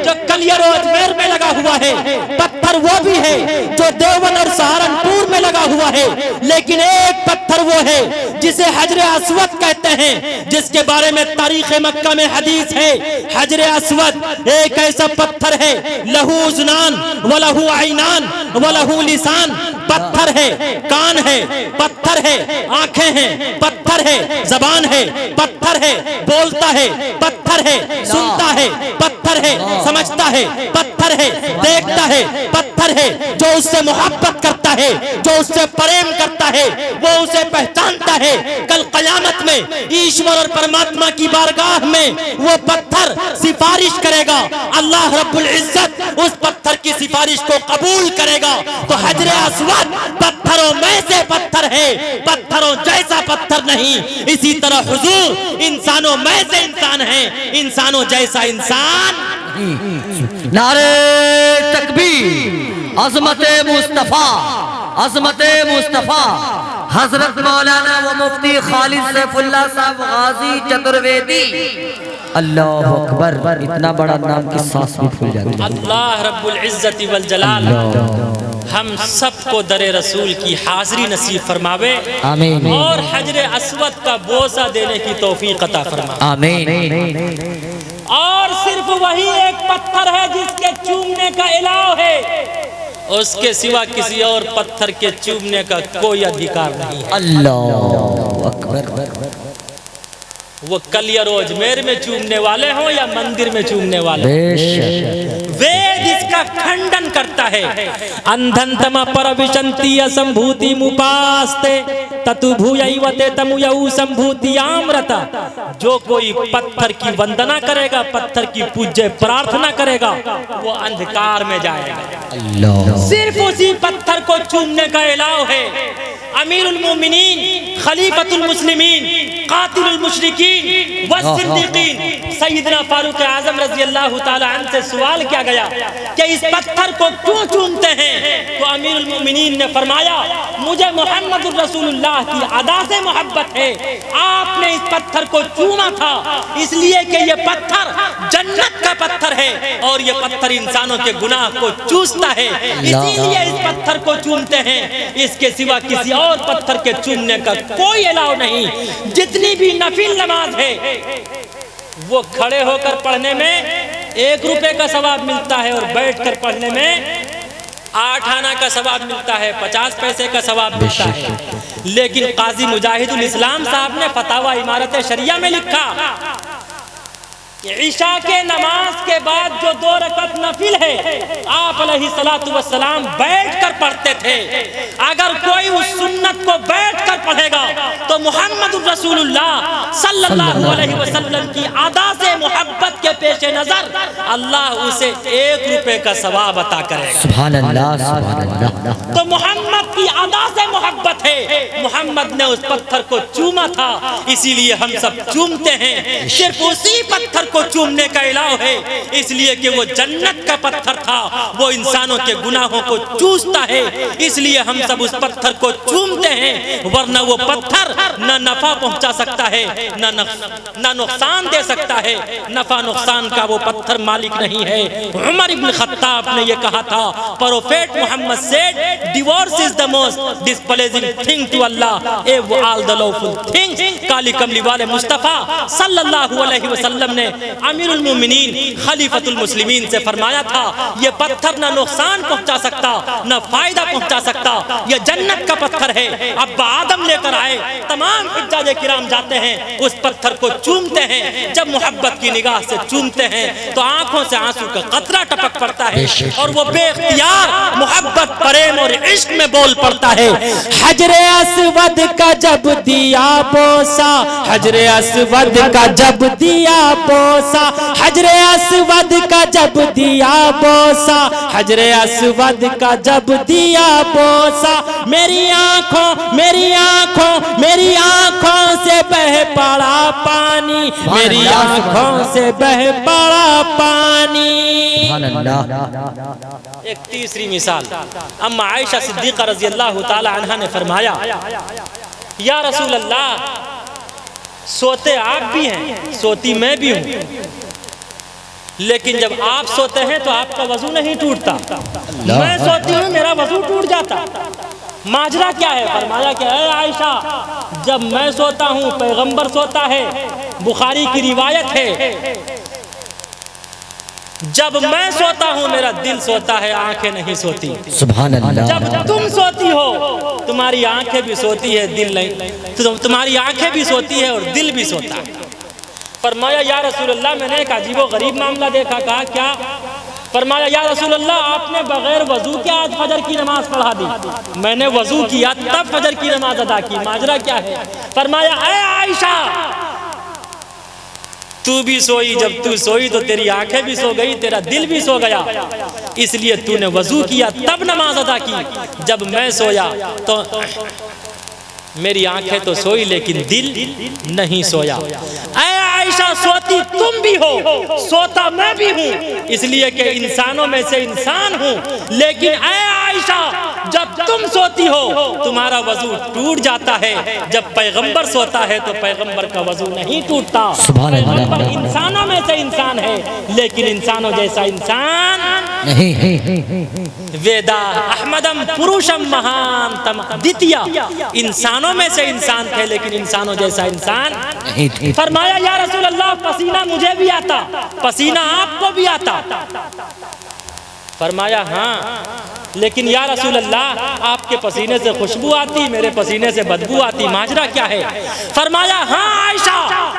जो कलियर और अजमेर में लगा हुआ है, पत्थर वो भी है जो देवबंद और सहारनपुर में लगा हुआ है। लेकिन एक पत्थर वो है जिसे हजरे अस्वद कहते हैं, जिसके बारे में तारीख मक्का में हदीस है। हजरे अस्वद एक ऐसा पत्थर है, लहू उज़नान वलहू आइनान वलहू लिसान। पत्थर है, कान है, पत्थर है, आंखें हैं, पत्थर है, जबान है, पत्थर है, बोलता है, पत्थर है, सुनता है, पत्थर है, समझता है, पत्थर है, देखता है, पत्थर है। जो उससे मोहब्बत करता है, जो उससे प्रेम करता है, वो उसे पहचानता है। कल क़यामत में ईश्वर और परमात्मा की बारगाह में वो पत्थर सिफारिश करेगा, अल्लाह रब्बुल इज्जत उस पत्थर की सिफारिश को कबूल करेगा। तो हजरे अस्वद पत्थरों में से पत्थर है, पत्थरों जैसा पत्थर नहीं। इसी तरह हुजूर इंसानों में से इंसान है, इंसानों जैसा इंसान। नारे तकबीर। अज़मत मुस्तफ़ा, अज़मत मुस्तफ़ा हजरत मौलाना व मुफ्ती खालिद सैफुल्लाह साहब गाजी चतुर्वेदी। अल्लाह अकबर। इतना बड़ा नाम की सांस भी फूल जाती है। अल्लाह रब्बुल इज्जति वल जलाल हम सबको दरे रसूल की हाजिरी नसीब फरमावे, आमीन। और हजरे अस्वद का बोसा देने की तौफीक अता फरमावे, आमीन। और सिर्फ वही एक पत्थर है जिसके चूमने का इलाव है, उसके सिवा किसी और पत्थर के चूमने का कोई अधिकार नहीं है। अल्लाह अकबर। वो कलियर अजमेर में चूमने वाले हो या मंदिर में चूमने वाले, वेद इसका खंडन करता है। अंधन तम पर विशंति असंभूति मुपास्ते ततु भूयैवते तमुयौ संभूतियामृता। जो कोई पत्थर की वंदना करेगा, पत्थर की पूज्य प्रार्थना करेगा, वो अंधकार में जाएगा। सिर्फ उसी पत्थर को चूमने का इलाव है। अमीरुल मोमिनीन, खलीफतुल मुस्लिमीन, कातिलुल मुशरिकीन वस्सिद्दीकीन सैयदना फारूक आजम रजी अल्लाह ताला अन्हु से सवाल किया गया कि इस पत्थर को क्यों चूमते हैं, तो अमीरुल मोमिनीन ने फरमाया मुझे मोहम्मद रसूलुल्लाह की अदा से मोहब्बत है, आपने इस पत्थर को चूमा था इसलिए कि ये पत्थर जन्नत का पत्थर है और ये पत्थर इंसानों के गुनाह को चूसता है, इसीलिए इस पत्थर को चूमते हैं। इसके सिवा किसी और पत्थर के चूमने का कोई अलाउ नहीं। जितनी भी नफिल नमाज है वो खड़े होकर पढ़ने में 1 रुपए का सवाब मिलता है और बैठकर पढ़ने में 8 आना का सवाब मिलता है, 50 पैसे का सवाब मिलता है। लेकिन काजी मुजाहिदुल इस्लाम साहब ने फतावा इमारत शरिया में लिखा ईशा के नमाज के बाद जो 2 रकअत नफिल है आप अलैहिस्सलातु वस्सलाम बैठकर पढ़ते थे। अगर कोई उस सुन्नत को बैठकर पढ़ेगा तो मोहम्मद रसूलुल्लाह सल्लल्लाहु अलैहि वसल्लम की अदा से मोहब्बत के पेश नजर अल्लाह उसे 1 रुपए का सवाब अता करेगा। सुभान अल्लाह, सुभान अल्लाह। तो मोहम्मद की अदा से मोहब्बत है। मोहम्मद ने उस पत्थर को चूमा था इसीलिए हम सब चूमते हैं। सिर्फ उसी पत्थर को चूमने का इलाव है इसलिए कि वो जन्नत का पत्थर था, वो इंसानों के गुनाहों को चूसता है इसलिए हम सब उस पत्थर को चूमते हैं। वरना वो पत्थर न नफा पहुंचा सकता है न नुकसान दे सकता है, नफा नुकसान का वो पत्थर मालिक नहीं है। उमर इब्न खत्ताब ने ये कहा था prophet Mohammed said divorce is the most displeasing thing to Allah of all the lawful things. काली कमली वाले मुस्तफा सल्लल्लाहु अलैहि वसल्लम ने अमीरुल मोमिनीन खलीफतुल मुस्लिमीन से फरमाया था ये पत्थर ना नुकसान पहुंचा सकता ना फायदा पहुंचा सकता, ये जन्नत का पत्थर है। अब आदम लेकर आए, तमाम हुज्जाज किराम जाते हैं उस पत्थर को चूमते हैं। जब मोहब्बत की निगाह से चूमते हैं तो आंखों से आंसू का कतरा टपक पड़ता है और वो बेख्तियार मोहब्बत प्रेम और इश्क में बोल पड़ता है। हजरे अस्वद का जब दिया बोसा, हजरे अस्वद का जब दिया बोसा, हजरे अस्वद का जब दिया बोसा, हजरे अस्वद का जब दिया बोसा, मेरी आंखों मेरी आंखों मेरी आंखों से बह पड़ा पानी, मेरी आंखों से बह पड़ा पानी। एक तीसरी मिसाल अम्मा आयशा सिद्दीक़ा रज़ी अल्लाह ताला अन्हा ने फरमाया या रसूल अल्लाह सोते आप भी हैं सोती मैं भी हूँ, लेकिन जब आप सोते हैं तो आपका वजू नहीं टूटता, मैं सोती हूँ मेरा वजू टूट जाता, माजरा क्या है? फरमाया क्या है आयशा जब मैं सोता हूँ पैगंबर सोता है, बुखारी की रिवायत है जब मैं सोता हूँ मेरा दिल सोता है आंखें नहीं सोती। सुभान अल्लाह। जब तुम सोती हो तुम्हारी आंखें भी सोती है दिल नहीं, तो तुम्हारी आंखें भी सोती है और दिल भी सोता है। फरमाया या रसूल अल्लाह मैंने एक अजीबो गरीब मामला देखा। कहा क्या? फरमाया या रसूल अल्लाह आपने बगैर वजू के आज फजर की नमाज पढ़ा दी। मैंने वजू किया तब फजर की नमाज अदा की, माजरा क्या है? फरमाया ऐ आयशा तू भी सोई, जब तू सोई तो तेरी आंखें भी सो गई तेरा दिल भी सो गया, इसलिए तूने वजू किया तब नमाज अदा की। जब मैं सोया तो मेरी आंखें तो सोई लेकिन दिल नहीं सोया। ऐ आयशा सोती तुम भी हो सोता मैं भी हूँ, इसलिए कि इंसानों में से इंसान हूँ, लेकिन ऐ आयशा जब तुम सोती हो तुम्हारा वजू टूट जाता है, जब पैगंबर सोता है तो पैगंबर का वजू नहीं टूटता। पैगंबर इंसानों में से इंसान है लेकिन इंसानों जैसा इंसान नहीं। वेदा अहमदम पुरुषम महानतम द्वितीय, इंसानों में से इंसान थे लेकिन इंसानों जैसा इंसान नहीं। फरमाया या रसूल अल्लाह पसीना मुझे भी आता, पसीना आपको भी आता? फरमाया हाँ, लेकिन या रसूल अल्लाह आपके पसीने से खुशबू आती मेरे पसीने से बदबू आती, माजरा क्या है? फरमाया हाँ आयशा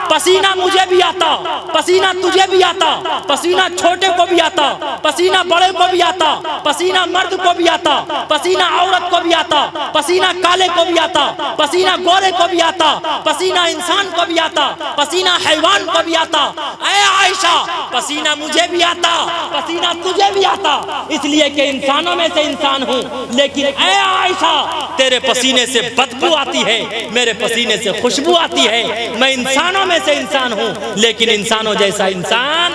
पसीना मुझे भी आता, पसीना तुझे भी आता, पसीना छोटे को भी आता, पसीना बड़े को भी आता, पसीना मर्द को भी आता, पसीना औरत को भी आता, पसीना काले को भी आता, पसीना गोरे को भी आता, पसीना इंसान को भी आता, पसीना हैवान को भी आता। ऐ आयशा पसीना मुझे भी आता, पसीना तुझे भी आता, इसलिए कि इंसानों में से इंसान हूँ, लेकिन ऐ आयशा तेरे पसीने से बदबू आती है, मेरे पसीने से खुशबू आती है। मैं इंसानों में से इंसान हूँ, लेकिन इंसानों जैसा इंसान।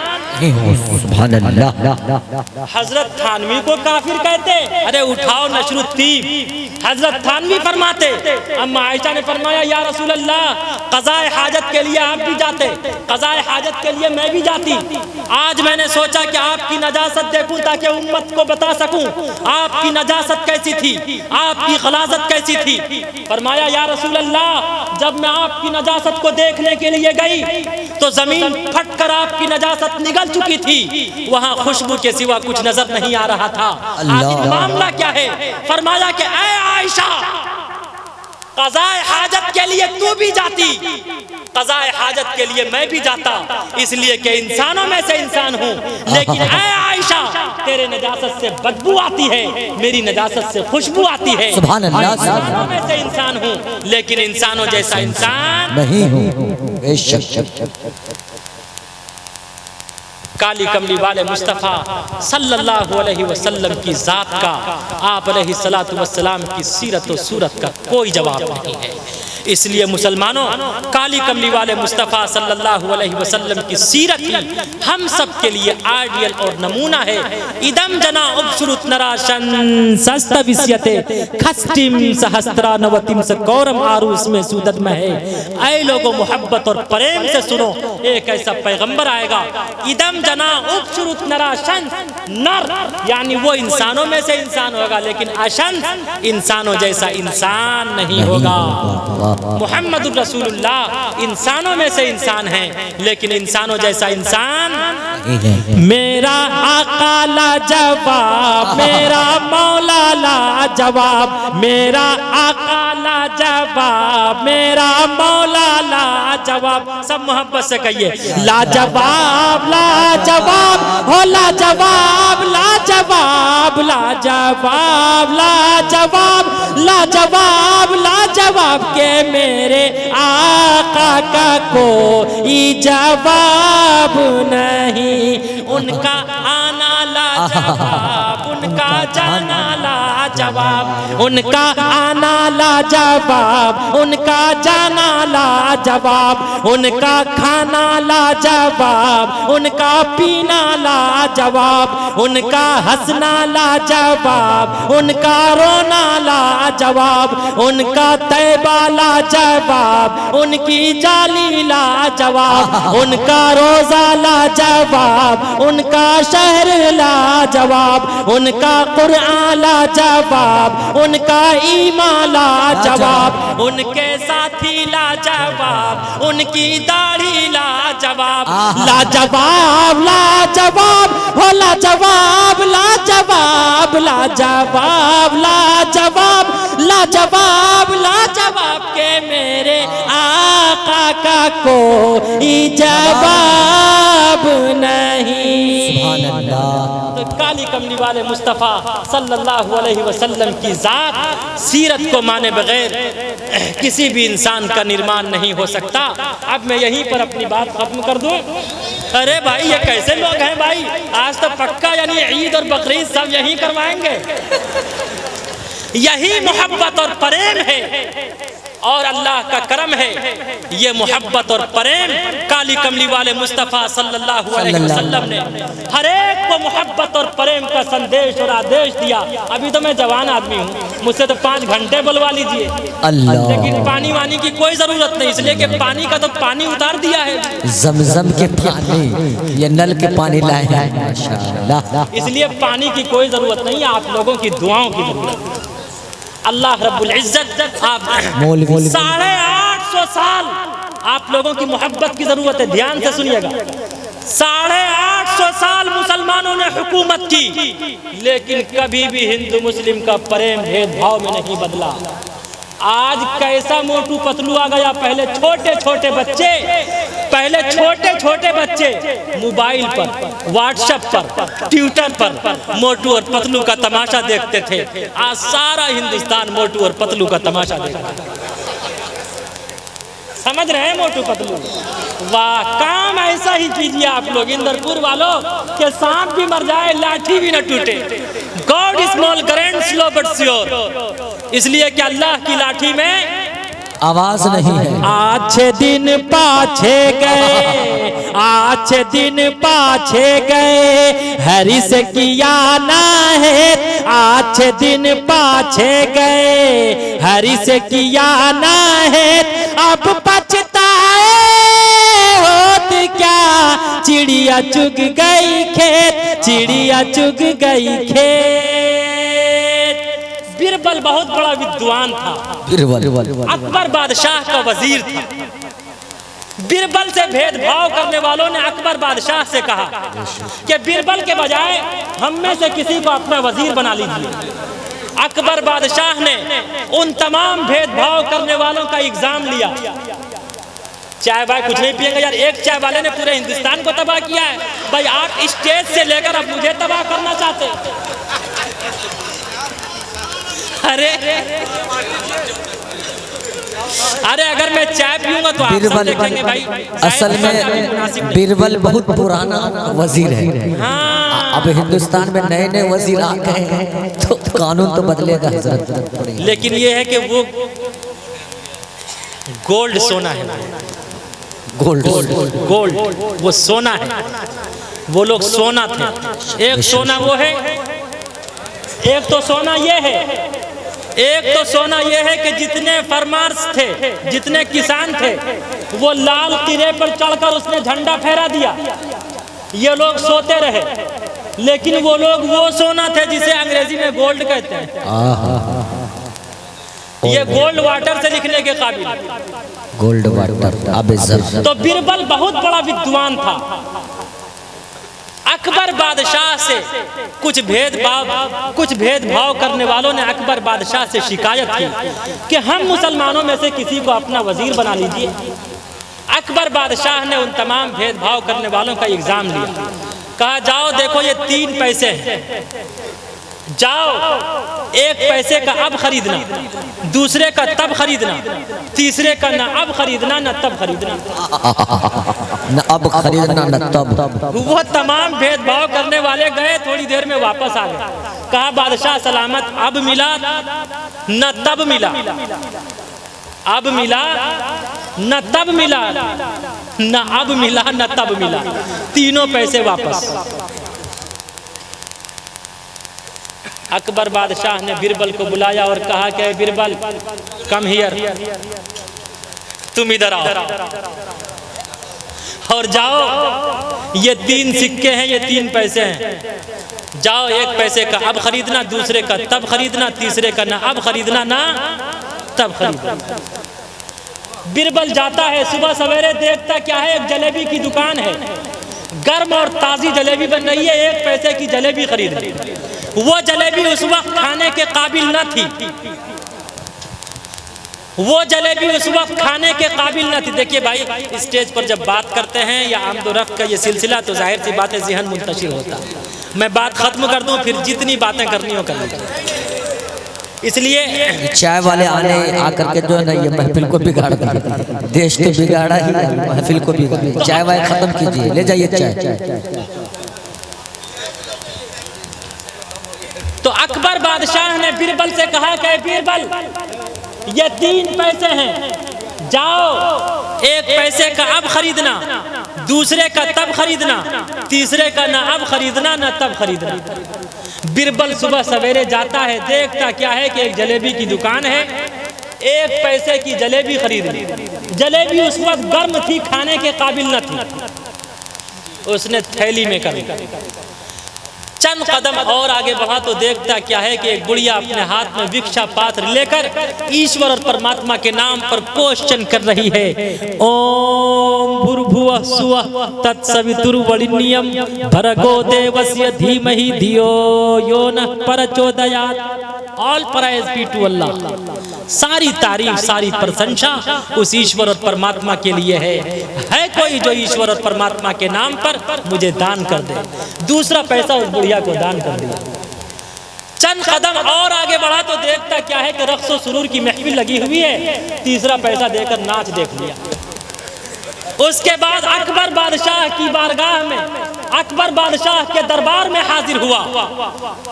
हजरत थानवी को काफिर कहते, अरे उठाओ नशरुत्तीब। हजरत थानवी फरमाते, अम्मा आयशा ने फरमाया या रसूल अल्लाह, क़ज़ाए हाजत के लिए आप भी जाते, क़ज़ाए हाजत के लिए मैं भी जाती। आज मैंने सोचा कि आपकी नजासत देखूं ताकि उम्मत को बता सकूं आपकी नजासत कैसी थी, आपकी खलासत कैसी थी। फरमाया या रसूल अल्लाह, जब मैं आपकी नजासत को देखने के लिए गई तो जमीन फटकर आपकी नजासत निगल चुकी थी, वहां खुशबू के सिवा कुछ नजर नहीं आ रहा था। आखिर मामला क्या है? फरमाया कि ऐ आयशा, क़ज़ाए हाजत के लिए तू भी जाती, क़ज़ाए हाजत के लिए मैं भी जाता, इसलिए कि इंसानों में से इंसान हूँ। लेकिन ऐ आयशा, तेरे नजासत से बदबू आती है, मेरी नजासत से खुशबू आती है। सुभान अल्लाह। इंसानों में से इंसान हूँ, लेकिन इंसानों जैसा इंसान नहीं हूँ। बेशक। काली कमली वाले मुस्तफ़ा सल्लल्लाहु अलैहि वसल्लम की ज़ात का, आप अलैहिस्सलातु वस्सलाम की सीरत व सूरत का कोई जवाब नहीं है। इसलिए मुसलमानों, काली कमली वाले मुस्तफ़ा सल्लल्लाहु अलैहि वसल्लम की सीरत ही हम सब के लिए आइडियल और नमूना है। इदम जना उबशुरुत नराशन सस्तविस्यते खस्टिम सहस्त्रा नवतिम सकौरम आरूस में सूदत में है। ऐ लोगों, मोहब्बत और प्रेम से सुनो, एक ऐसा पैगंबर आएगा। इदम जना उबशुरुत नराशन, नर यानी वो इंसानों में से इंसान होगा, लेकिन अशन इंसानों जैसा इंसान नहीं होगा। मुहम्मदुर रसूलुल्लाह इंसानों में से इंसान है, लेकिन इंसानों जैसा इंसान। मेरा आका लाजवाब, मेरा मौला लाजवाब, मेरा आका लाजवाब, मेरा मौला लाजवाब। सब मोहब्बत से कहिए, लाजवाब लाजवाब हो लाजवाब लाजवाब लाजवाब लाजवाब लाजवाब लाजवाब के मेरे आका का कोई जवाब नहीं। उनका आना लाजवाब, उनका जाना लाजवाब, उनका आना लाजवाब, उनका जाना लाजवाब, उनका खाना लाजवाब, उनका पीना लाजवाब, उनका हंसना लाजवाब, उनका रोना लाजवाब, उनका तैबा लाजवाब, उनकी जाली लाजवाब, उनका रोजा लाजवाब, उनका शहर लाजवाब, उनका कुरान लाजवाब, उनका ईमान लाजवाब, उनके साथी लाजवाब, उनकी दाढ़ी लाजवाब। लाजवाब लाजवाब हो लाजवाब लाजवाब लाजवाब लाजवाब लाजवाब लाजवाब के मेरे आका का कोई जवाब नहीं। तो काली कमली वाले मुस्तफ़ा सल्लल्लाहु अलैहि वसल्लम की ज़ात सीरत को माने बगैर किसी भी इंसान का निर्माण नहीं हो सकता। अब मैं यहीं पर अपनी बात खत्म कर दूं। अरे भाई, ये कैसे लोग हैं भाई, आज तो पक्का यानी ईद और बकरीद सब यहीं करवाएंगे। यही मोहब्बत और प्रेम है और अल्लाह का करम है। ये मोहब्बत और प्रेम काली कमली वाले मुस्तफ़ा सल्लल्लाहु अलैहि वसल्लम ने हर एक को मोहब्बत और प्रेम का संदेश और आदेश दिया। अभी तो मैं जवान आदमी हूँ, मुझसे तो 5 घंटे बुलवा लीजिए, लेकिन पानी वानी की कोई जरूरत नहीं, इसलिए कि पानी का तो पानी उतार दिया है। जमजम के पानी, ये नल के पानी लाए हैं माशाअल्लाह। इसलिए पानी की कोई जरूरत नहीं, आप लोगों की दुआओं की जरूरत है। अल्लाह रब्बुल इज्जत आप 850 साल आप लोगों की मोहब्बत की जरूरत है। ध्यान से सुनिएगा, 850 साल मुसलमानों ने हुकूमत की, लेकिन कभी भी हिंदू मुस्लिम का प्रेम भेदभाव में नहीं बदला। आज कैसा मोटू पतलू आ गया। पहले छोटे छोटे बच्चे मोबाइल पर, व्हाट्सएप पर, ट्विटर पर मोटू और पतलू का तमाशा देखते थे। आज सारा हिंदुस्तान मोटू और पतलू का तमाशा देखता है। समझ रहे हैं मोटू पतलू? वाह, काम ऐसा ही कीजिए आप लोग इंदरपुर वालों, कि सांप भी मर जाए लाठी भी न टूटे। God is small grand slow but sure, इसलिए कि अल्लाह की लाठी में आवाज नहीं है। अच्छे दिन पाछे गए, अच्छे दिन पाछे गए, हरि से किया ना है। अच्छे दिन पाछे गए, हरि से किया ना है। अब पछताए होत क्या, चिड़िया चुग गई खेत, चिड़िया चुग गई खेत। बिरबल बहुत बड़ा विद्वान था, अकबर बादशाह का वजीर था। बिरबल से भेदभाव करने वालों ने अकबर बादशाह से कहा कि बिरबल के बजाय हम में से किसी को अपना वजीर बना लीजिए। अकबर बादशाह ने उन तमाम भेदभाव करने वालों का एग्जाम लिया। चाय भाई कुछ नहीं पिएंगे यार, एक चाय वाले ने पूरे हिंदुस्तान को तबाह किया है भाई, आप स्टेज से लेकर अब मुझे तबाह करना चाहते हैं। अरे अगर मैं चाय पीऊंगा तो आप सब देखेंगे भाई। असल में बिरबल बहुत पुराना वजीर है। हाँ। अब हिंदुस्तान में नए नए वजीर आ गए हैं तो कानून तो बदलेगा हजरत। लेकिन ये है कि वो गोल्ड सोना है, गोल्ड गोल्ड वो सोना है। वो लोग सोना थे। एक सोना वो है, एक तो सोना ये है, एक तो सोना ये है कि जितने फरमार्स थे, जितने किसान थे, वो लाल किले पर चढ़कर उसने झंडा फहरा दिया। ये लोग सोते रहे, लेकिन वो लोग वो सोना थे जिसे अंग्रेजी में गोल्ड कहते हैं। ये गोल्ड वाटर से लिखने के काबिल, गोल्ड वाटर। तो बिरबल बहुत बड़ा विद्वान था। अकबर बादशाह से कुछ भेदभाव करने वालों ने अकबर बादशाह से शिकायत की कि हम मुसलमानों में से किसी को अपना वजीर बना लीजिए। अकबर बादशाह ने उन तमाम भेदभाव करने वालों का एग्जाम लिया। कहा जाओ देखो ये 3 पैसे हैं, जाओ एक पैसे का अब खरीदना, दूसरे का तब खरीदना, तीसरे का न अब खरीदना न तब खरीदना। न अब खरीदना न तब। वो तमाम भेदभाव करने वाले गए, थोड़ी देर में वापस आ गए। कहा बादशाह सलामत, अब मिला न तब मिला, अब मिला न तब मिला, न अब मिला न तब मिला, तीनों पैसे वापस। अकबर बादशाह ने बिरबल को बुलाया और कहा कि बिरबल कम हियर, तुम इधर आओ और जाओ, ये 3 सिक्के हैं, ये 3 पैसे हैं, जाओ एक पैसे का अब खरीदना, दूसरे का तब खरीदना, तीसरे का ना अब खरीदना ना तब खरीदना। बिरबल जाता है, सुबह सवेरे देखता क्या है, एक जलेबी की दुकान है, गर्म और ताज़ी जलेबी बन रही है, एक पैसे की जलेबी खरीद ली। वो जलेबी उस वक्त खाने के काबिल न थी, वो जलेबी उस वक्त खाने के काबिल न थी। देखिए भाई, स्टेज पर जब बात करते हैं या आमदोरफ्त का ये सिलसिला, तो जाहिर सी बात है ज़हन मुंतशिर होता है। मैं बात खत्म कर दूं, फिर जितनी बातें करनी हो कर लें। इसलिए चाय वाले आने आकर के जो है ना ये महफिल को बिगाड़ दिया, देश तो बिगाड़ा ही, महफिल को बिगाड़ा। चाय वाय खत्म कीजिए, ले जाइए चाय। तो अकबर बादशाह ने बिरबल से कहा कि बिरबल ये 3 पैसे हैं, जाओ एक पैसे का अब खरीदना, दूसरे का तब खरीदना, तीसरे का ना अब खरीदना ना तब खरीदना। बिरबल सुबह सवेरे जाता है, देखता क्या है कि एक जलेबी की दुकान है, एक पैसे की जलेबी खरीद ली। जलेबी उस वक्त गर्म थी, खाने के काबिल न थी, उसने थैली में कर ली। चंद कदम और आगे बढ़ा तो देखता क्या है कि एक बुढ़िया अपने हाथ में भिक्षा पात्र लेकर ईश्वर और परमात्मा के नाम पर क्वेश्चन कर रही है। ओम भूर्भुवः स्वः तत्सवितुर्वरेण्यं भर्गो देवस्य धीमहि धियो यो नः प्रचोदयात्। All prize B to Allah. सारी तारीफ, सारी प्रशंसा उस ईश्वर और परमात्मा के लिए है कोई जो ईश्वर और परमात्मा के नाम पर मुझे दान कर दे। दूसरा पैसा उस बुढ़िया को दान कर दिया। चंद कदम और आगे बढ़ा तो देखता क्या है कि रक्स और सुरूर की महफिल लगी हुई है, तीसरा पैसा देकर नाच देख लिया। उसके बाद अकबर बादशाह की बारगाह में, अकबर बादशाह के दरबार में हाजिर हुआ।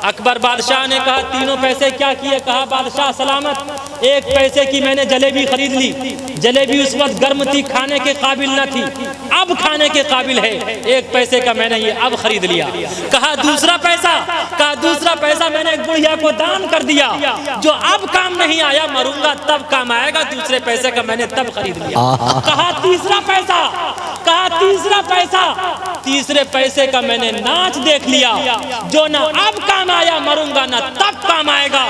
अकबर बादशाह ने कहा तीनों पैसे क्या किए? कहा बादशाह सलामत, एक पैसे की मैंने जलेबी खरीद ली। जलेबी उस वक्त गर्म थी, खाने के काबिल न थी, अब खाने के काबिल है। एक पैसे का मैंने ये अब खरीद लिया। कहा दूसरा पैसा? कहा दूसरा पैसा मैंने एक बुढ़िया को दान कर दिया, जो अब काम नहीं आया, मरूंगा तब काम आएगा, दूसरे पैसे का मैंने तब खरीद लिया। कहा तीसरा पैसा? कहा तीसरा पैसा? तीसरे पैसे का मैंने नाच देख लिया, जो ना अब काम आया, मरूंगा ना तब काम आएगा।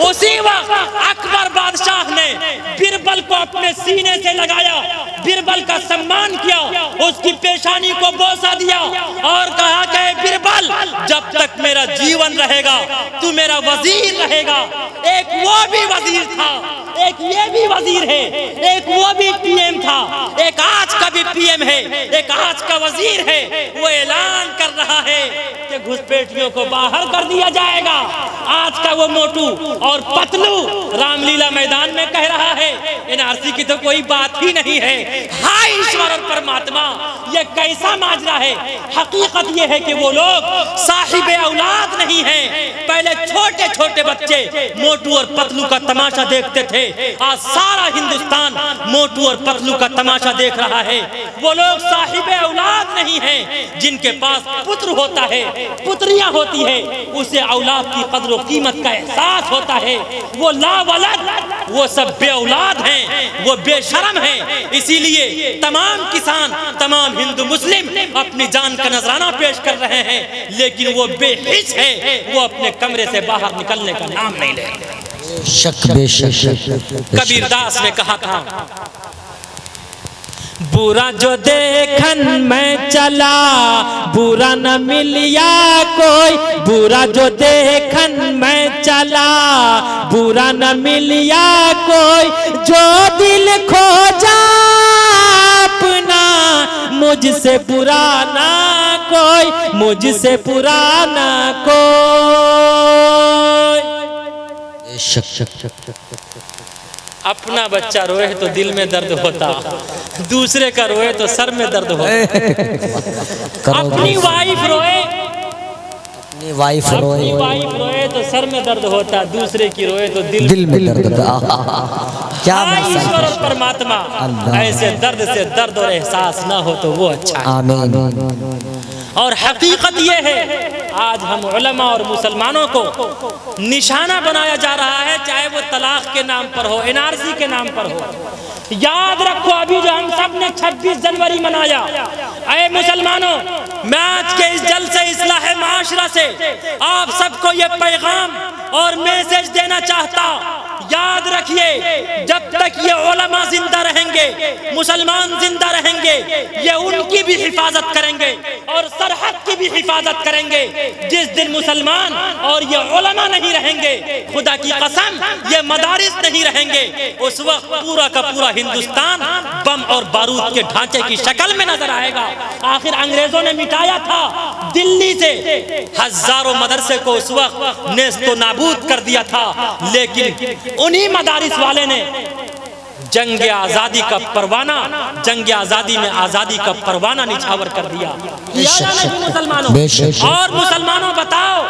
उसी वक्त अकबर बादशाह ने बिरबल को अपने सीने से लगाया, बिरबल का सम्मान किया, उसकी पेशानी को बोसा दिया और कहा कि बिरबल, जब तक मेरा जीवन रहेगा तू मेरा वजीर रहेगा। एक वो भी वजीर था, एक ये भी वजीर है, एक वो भी पीएम था, एक आज का भी पीएम है, एक आज का वजीर है। वो ऐलान कर रहा है कि घुसपैठियों को बाहर कर दिया जाएगा। आज का वो मोटू और पतलू रामलीला मैदान में कह रहा है एनआरसी की तो कोई बात ही नहीं है। हाय ईश्वर और परमात्मा, ये कैसा माजरा है? हकीकत ये है कि वो लोग साहिब औलाद नहीं है। पहले छोटे छोटे बच्चे मोटू और पतलू का तमाशा देखते थे, आज सारा हिंदुस्तान मोटू और पतलू का तमाशा देख रहा है। वो लोग साहिब औलाद नहीं है। जिनके पास पुत्र होता है, पुत्रियां होती है, उसे औलाद की कद्र और कीमत का एहसास होता है। वो लावलद, वो सब बे औलाद हैं, वो बेशरम हैं। इसीलिए तमाम किसान, तमाम हिंदू मुस्लिम अपनी जान का नजराना पेश कर रहे हैं, लेकिन वो बेहिस है, वो अपने कमरे से बाहर निकलने का नाम नहीं ले रहे। शक बेशक। कबीरदास ने कहा था, बुरा जो देखन में चला, बुरा न मिलिया कोई। बुरा जो देखन में चला, बुरा न मिलिया कोई। जो दिल खोजा अपना, मुझसे बुरा ना कोई, मुझसे बुरा ना कोई। शक। अपना बच्चा रोए तो दिल में दर्द होता, दूसरे का रोए तो सर में दर्द होता। अपनी वाइफ रोए, अपनी वाइफ रोए तो सर में दर्द होता, दूसरे की रोए तो दिल में दर्द होता। क्या ईश्वर और परमात्मा ऐसे दर्द से दर्द और एहसास ना हो तो वो अच्छा है। आमीन। और हकीकत ये है, आज हम उलमा और मुसलमानों को निशाना बनाया जा रहा है, चाहे वो तलाक के नाम पर हो, एनआरसी के नाम पर हो। याद रखो, अभी जो हम सब ने 26 जनवरी मनाया, अरे मुसलमानों, मैं आज के इस जलसे इस्लाह माशरा से आप सबको ये पैगाम और मैसेज देना चाहता, याद रखिए, जब तक ये उलमा जिंदा रहेंगे, मुसलमान जिंदा रहेंगे, ये उनकी भी हिफाजत करेंगे और सरहद की भी हिफाजत करेंगे। जिस दिन मुसलमान और ये उलमा नहीं रहेंगे, खुदा की कसम ये मदारिस नहीं रहेंगे, उस वक्त पूरा का पूरा हिंदुस्तान बम और बारूद के ढांचे की शक्ल में नजर आएगा। आखिर अंग्रेजों ने मिटाया था दिल्ली से हजारों मदरसे को, उस वक्त नेस्तो नाबूद कर दिया था, लेकिन उन्हीं मदारिस वाले ने जंग आजादी का परवाना, जंग आजादी में आजादी का परवाना निछावर कर दिया। मुसलमानों और मुसलमानों बताओ,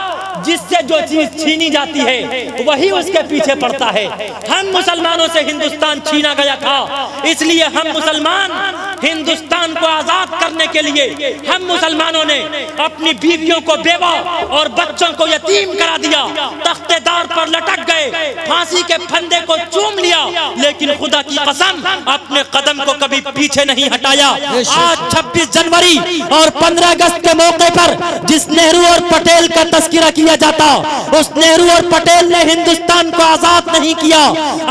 जिससे जो चीज छीनी जाती है वही उसके पीछे पड़ता है। हम मुसलमानों से हिंदुस्तान छीना गया था, इसलिए हम मुसलमान हिंदुस्तान को आजाद करने के लिए हम मुसलमानों ने अपनी बीवियों को बेवा और बच्चों को यतीम करा दिया, तख्तेदार पर लटक गए, फांसी के फंदे को चूम लिया, लेकिन खुदा की कसम अपने कदम को कभी पीछे नहीं हटाया। आज 26 जनवरी और 15 अगस्त के मौके पर जिस नेहरू और पटेल का तस्करा किया जाता, उस नेहरू और पटेल ने हिंदुस्तान को आजाद नहीं किया।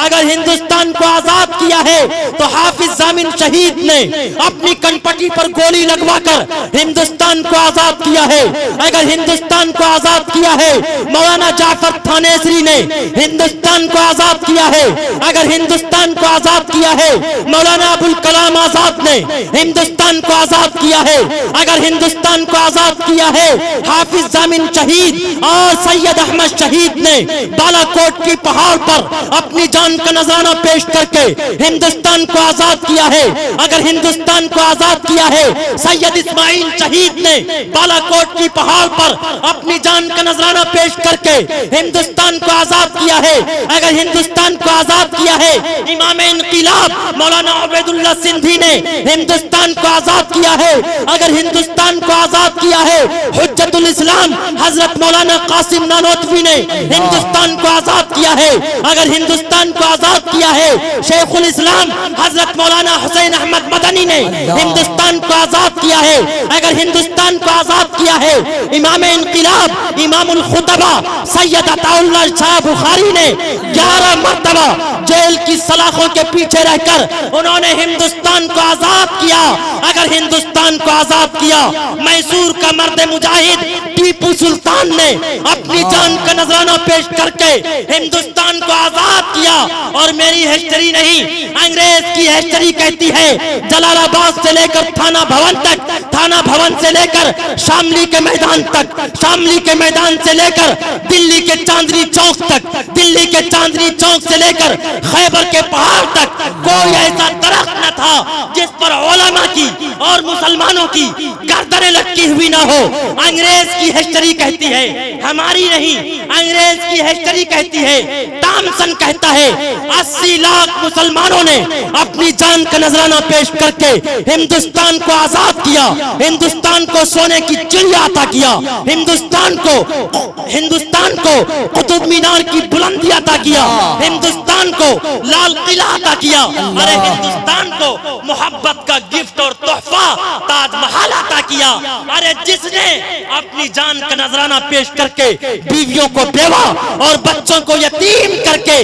अगर हिंदुस्तान को आजाद किया है तो हाफिज जामिन शहीद ने अपनी कनपटी पर गोली लगवाकर हिंदुस्तान को आजाद किया है। अगर हिंदुस्तान को आजाद किया है मौलाना जाफर थानेसरी ने हिंदुस्तान हिंदुस्तान को आजाद किया है, अगर हिंदुस्तान को आजाद किया है मौलाना अबुल कलाम आजाद ने, हिंदुस्तान को आजाद किया है, अगर हिंदुस्तान को आजाद किया है हाफिज जामिन शहीद और सैयद अहमद शहीद ने बालाकोट की पहाड़ पर अपनी जान का नजराना पेश करके हिंदुस्तान को आजाद किया है, अगर हिंदुस्तान को आजाद किया है सैयद इस्माइल शहीद ने बालाकोट की पहाड़ पर अपनी जान का नजराना पेश करके हिंदुस्तान को आजाद किया है, अगर हिंदुस्तान को आजाद किया है इमाम इनकलाब मौलाना उबैदुल्लाह सिंधी ने हिंदुस्तान को आजाद किया है, अगर हिंदुस्तान को आजाद किया है हुज्जतुल इस्लाम हजरत मौलाना कासिम नानोतवी ने हिंदुस्तान को आजाद किया है, अगर हिंदुस्तान को आजाद किया है शेखुल इस्लाम हजरत मौलाना हुसैन अहमद मदनी ने हिंदुस्तान को आजाद किया है, अगर हिंदुस्तान को आजाद किया है इमाम इनकलाब इमामुल खुतबा सैयद अताउल्लाह शाह बुखारी ने 11 मरतबा जेल की सलाखों के पीछे रहकर उन्होंने हिंदुस्तान को आजाद किया, अगर हिंदुस्तान को आजाद किया मैसूर का मर्द मुजाहिद टीपू सुल्तान ने अपनी जान का नजराना पेश करके हिंदुस्तान को आजाद किया। और मेरी हिस्ट्री नहीं अंग्रेज की हिस्ट्री कहती है जलालाबाद से लेकर थाना भवन तक, थाना भवन से लेकर शामली के मैदान तक, शामली के मैदान से लेकर दिल्ली के चांदनी चौक तक, दिल्ली के चांदनी चौक से लेकर खैबर के पहाड़ तक कोई ऐसा दरख्त न था जिस पर उलमा की और मुसलमानों की गर्दनें लटकी हुई ना हो। अंग्रेज की हिस्ट्री कहती है, हमारी नहीं, अंग्रेज की हिस्ट्री कहती है। टॉमसन कहता है 80 लाख मुसलमानों ने अपनी जान का नजराना पेश करके हिंदुस्तान को आजाद किया, हिंदुस्तान को सोने की चिड़िया अता किया, हिंदुस्तान को कुतुब मीनार की बुलंदी अता किया, हिंदुस्तान को लाल किला अता किया, अरे हिंदुस्तान को मोहब्बत का गिफ्ट और तोहफा ताजमहल अता किया। अरे जिसने अपनी जान का नजराना पेश करके बीवियों को बेवा और बच्चों को यतीम करके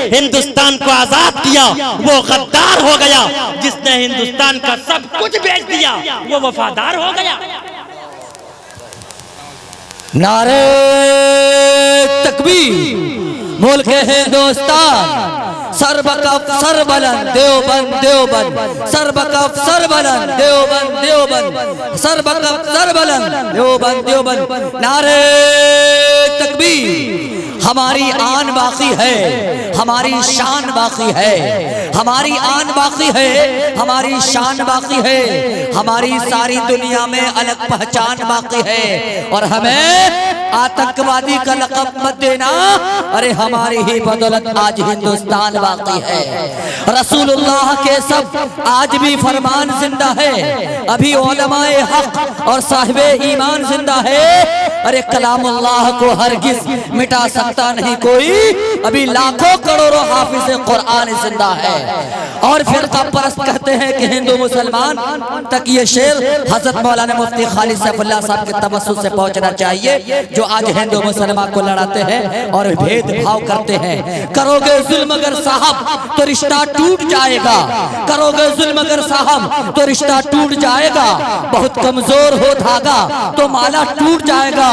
हिंदुस्तान को आजाद किया वो गद्दार हो गया, जिसने हिंदुस्तान का सब कुछ बेच दिया वो वफादार हो गया। नारे तकबीर बोल के हिंदुस्तान सरबकफ सरबलन देवबंद देवबंद सरबकफ सरबलन देवबंद देवबंद सरबकफ सरबलन देवबंद देवबंद। नारे तकबीर। हमारी आन बाकी है, हमारी शान बाकी है, हमारी आन बाकी है, हमारी शान बाकी है, हमारी सारी दुनिया में अलग पहचान बाकी है। और हमें आतंकवादी का लक़ब मत देना, अरे हमारी ही बदौलत आज हिंदुस्तान बाकी है। रसूलुल्लाह के सब आज भी फरमान जिंदा है, अभी उलमाए हक और साहिबे ईमान जिंदा है। अरे कलामुल्लाह को हरगिज मिटा सकता नहीं कोई, अभी लाखों करोड़ों हाफिज़े कुरान जिंदा है। और फिरका परस्त कहते हैं कि हिंदू मुसलमान तक ये शेर हजरत मौलाना मुफ्ती खालिद सैफुल्लाह साहब के तवस्सुल से पहुंचना चाहिए, जो आज हिंदू मुसलमान को लड़ाते हैं और भेदभाव करते हैं। करोगे जुल्म अगर साहब तो रिश्ता टूट जाएगा, करोगे जुल्म अगर साहब तो रिश्ता टूट जाएगा, बहुत कमजोर हो धागा तो माला टूट जाएगा।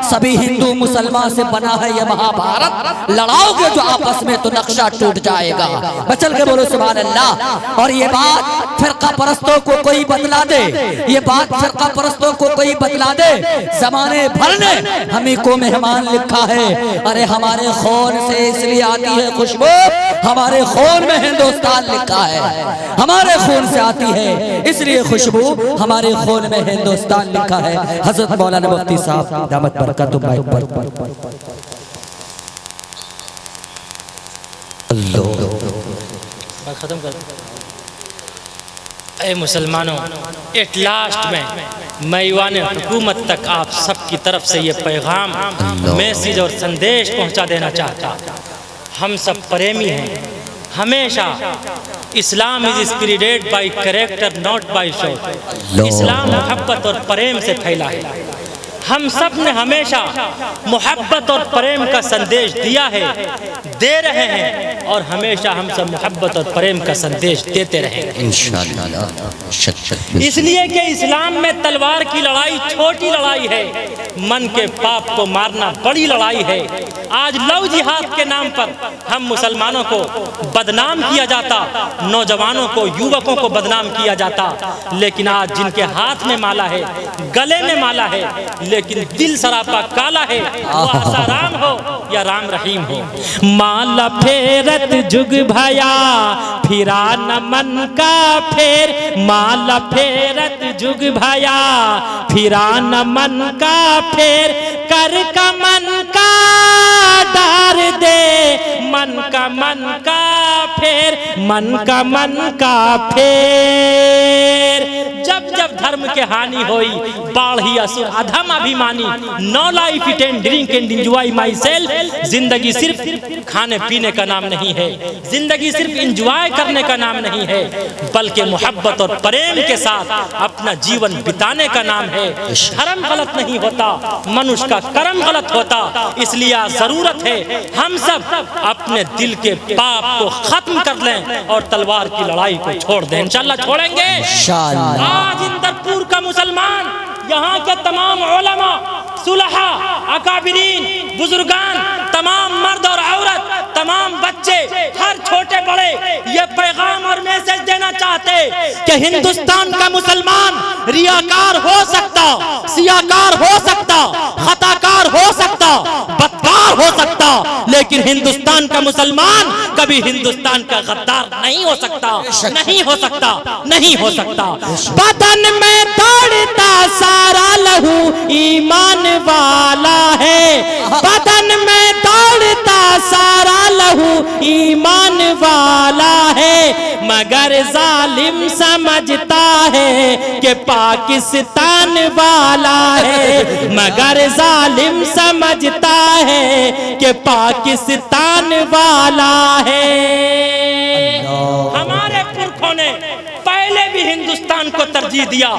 सभी हिंदू मुसलमान से बना है ये महाभारत, लड़ाओगे जो आपस में तो नक्शा टूट जाएगा। बचल के बोलो सुभान अल्लाह। और ये बात फिरका परस्तों को कोई बतला दे, ये बात फिरका परस्तों को कोई बतला दे, जमाने भर ने हमी को मेहमान लिखा है। अरे हमारे खून से इसलिए आती है खुशबू, हमारे खून में हिंदुस्तान लिखा है, हमारे खून से आती है इसलिए खुशबू, हमारे खून में हिंदुस्तान लिखा है। हजरत मौलाना मुफ्ती साहब दामत बरकतुहुम पर खत्म कर। ए मुसलमानों, एट लास्ट में मैं ईवान हुकूमत तक आप सबकी तरफ से ये पैगाम, मैसेज और संदेश पहुंचा देना चाहता। हम सब प्रेमी हैं, हमेशा Islam is spirited by character not by show. इस्लाम मोहब्बत और प्रेम से फैला है। हम सब ने हमेशा मोहब्बत और प्रेम का संदेश दिया है, दे रहे हैं और हमेशा हम सब मोहब्बत और प्रेम का संदेश देते रहेंगे इंशाअल्लाह। इसलिए कि इस्लाम में तलवार की लड़ाई छोटी लड़ाई है, मन के पाप को मारना बड़ी लड़ाई है। आज लव जिहाद के नाम पर हम मुसलमानों को बदनाम किया जाता, नौजवानों को, युवकों को बदनाम किया जाता, लेकिन आज जिनके हाथ में माला है, गले में माला है, लेकिन दिल सरापा काला है, वो आसाराम हो या राम रहीम हो। माला फेरत जुग भया फिरा न मन का फेर, माला फेरत जुग भया फिरा न मन का फेर, कर का मन का डार दे मन का फेर, मन का फेर। जब जब धर्म के हानि होई बाढ़ी असुर अधम अभिमानी, no life eat and drink and enjoy myself. जिंदगी सिर्फ खाने पीने का नाम नहीं है, जिंदगी सिर्फ एंजॉय करने का नाम नहीं है, बल्कि मोहब्बत और प्रेम के साथ अपना जीवन बिताने का नाम है। धर्म गलत नहीं होता, मनुष्य का कर्म गलत होता। इसलिए जरूरत है हम सब अपने दिल के पाप को खत्म कर लें और तलवार की लड़ाई को छोड़ दें। इंशाअल्लाह छोड़ेंगे। आज इंदरपुर का मुसलमान, यहाँ के तमाम उलमा, सुलहा, अकाबिरीन, बुजुर्गान, तमाम मर्द और औरत, तमाम बच्चे, हर छोटे बड़े ये पैगाम और मैसेज देना चाहते कि हिंदुस्तान का मुसलमान रियाकार हो सकता, सियाकार हो सकता, खताकार हो सकता, बदकार हो सकता, लेकिन हिंदुस्तान का मुसलमान कभी हिंदुस्तान का गद्दार नहीं हो सकता, नहीं हो सकता, नहीं हो सकता। बदन में दौड़ता सारा लहू ईमान वाला है, बदन में दौड़ता सारा लहू ईमान वाला है, मगर जालिम समझता है कि पाकिस्तान वाला है, मगर जालिम समझता है कि पाकिस्तान वाला है। हमारे पुरखों ने पहले भी हिंदुस्तान को तरजीह दिया,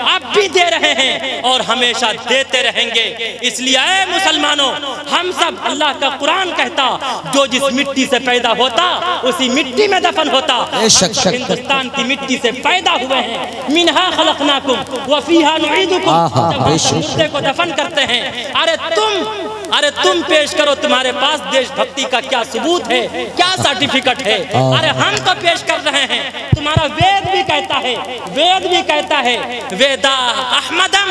अब भी दे रहे हैं और हमेशा देते रहेंगे। इसलिए ऐ मुसलमानों, हम सब, अल्लाह का कुरान कहता, जो जिस मिट्टी से पैदा होता उसी मिट्टी में दफन होता। हिंदुस्तान की मिट्टी से पैदा हुए हैं, मिनहा खलकनाकुम व फीहा नुईदुकुम, मुर्दे को दफन करते हैं। अरे तुम पेश करो, तुम्हारे पास देशभक्ति का क्या सबूत है, क्या सर्टिफिकेट है? अरे हम तो पेश कर रहे हैं। तुम्हारा वेद भी कहता है, वेद भी कहता है, वेदा अहमदम,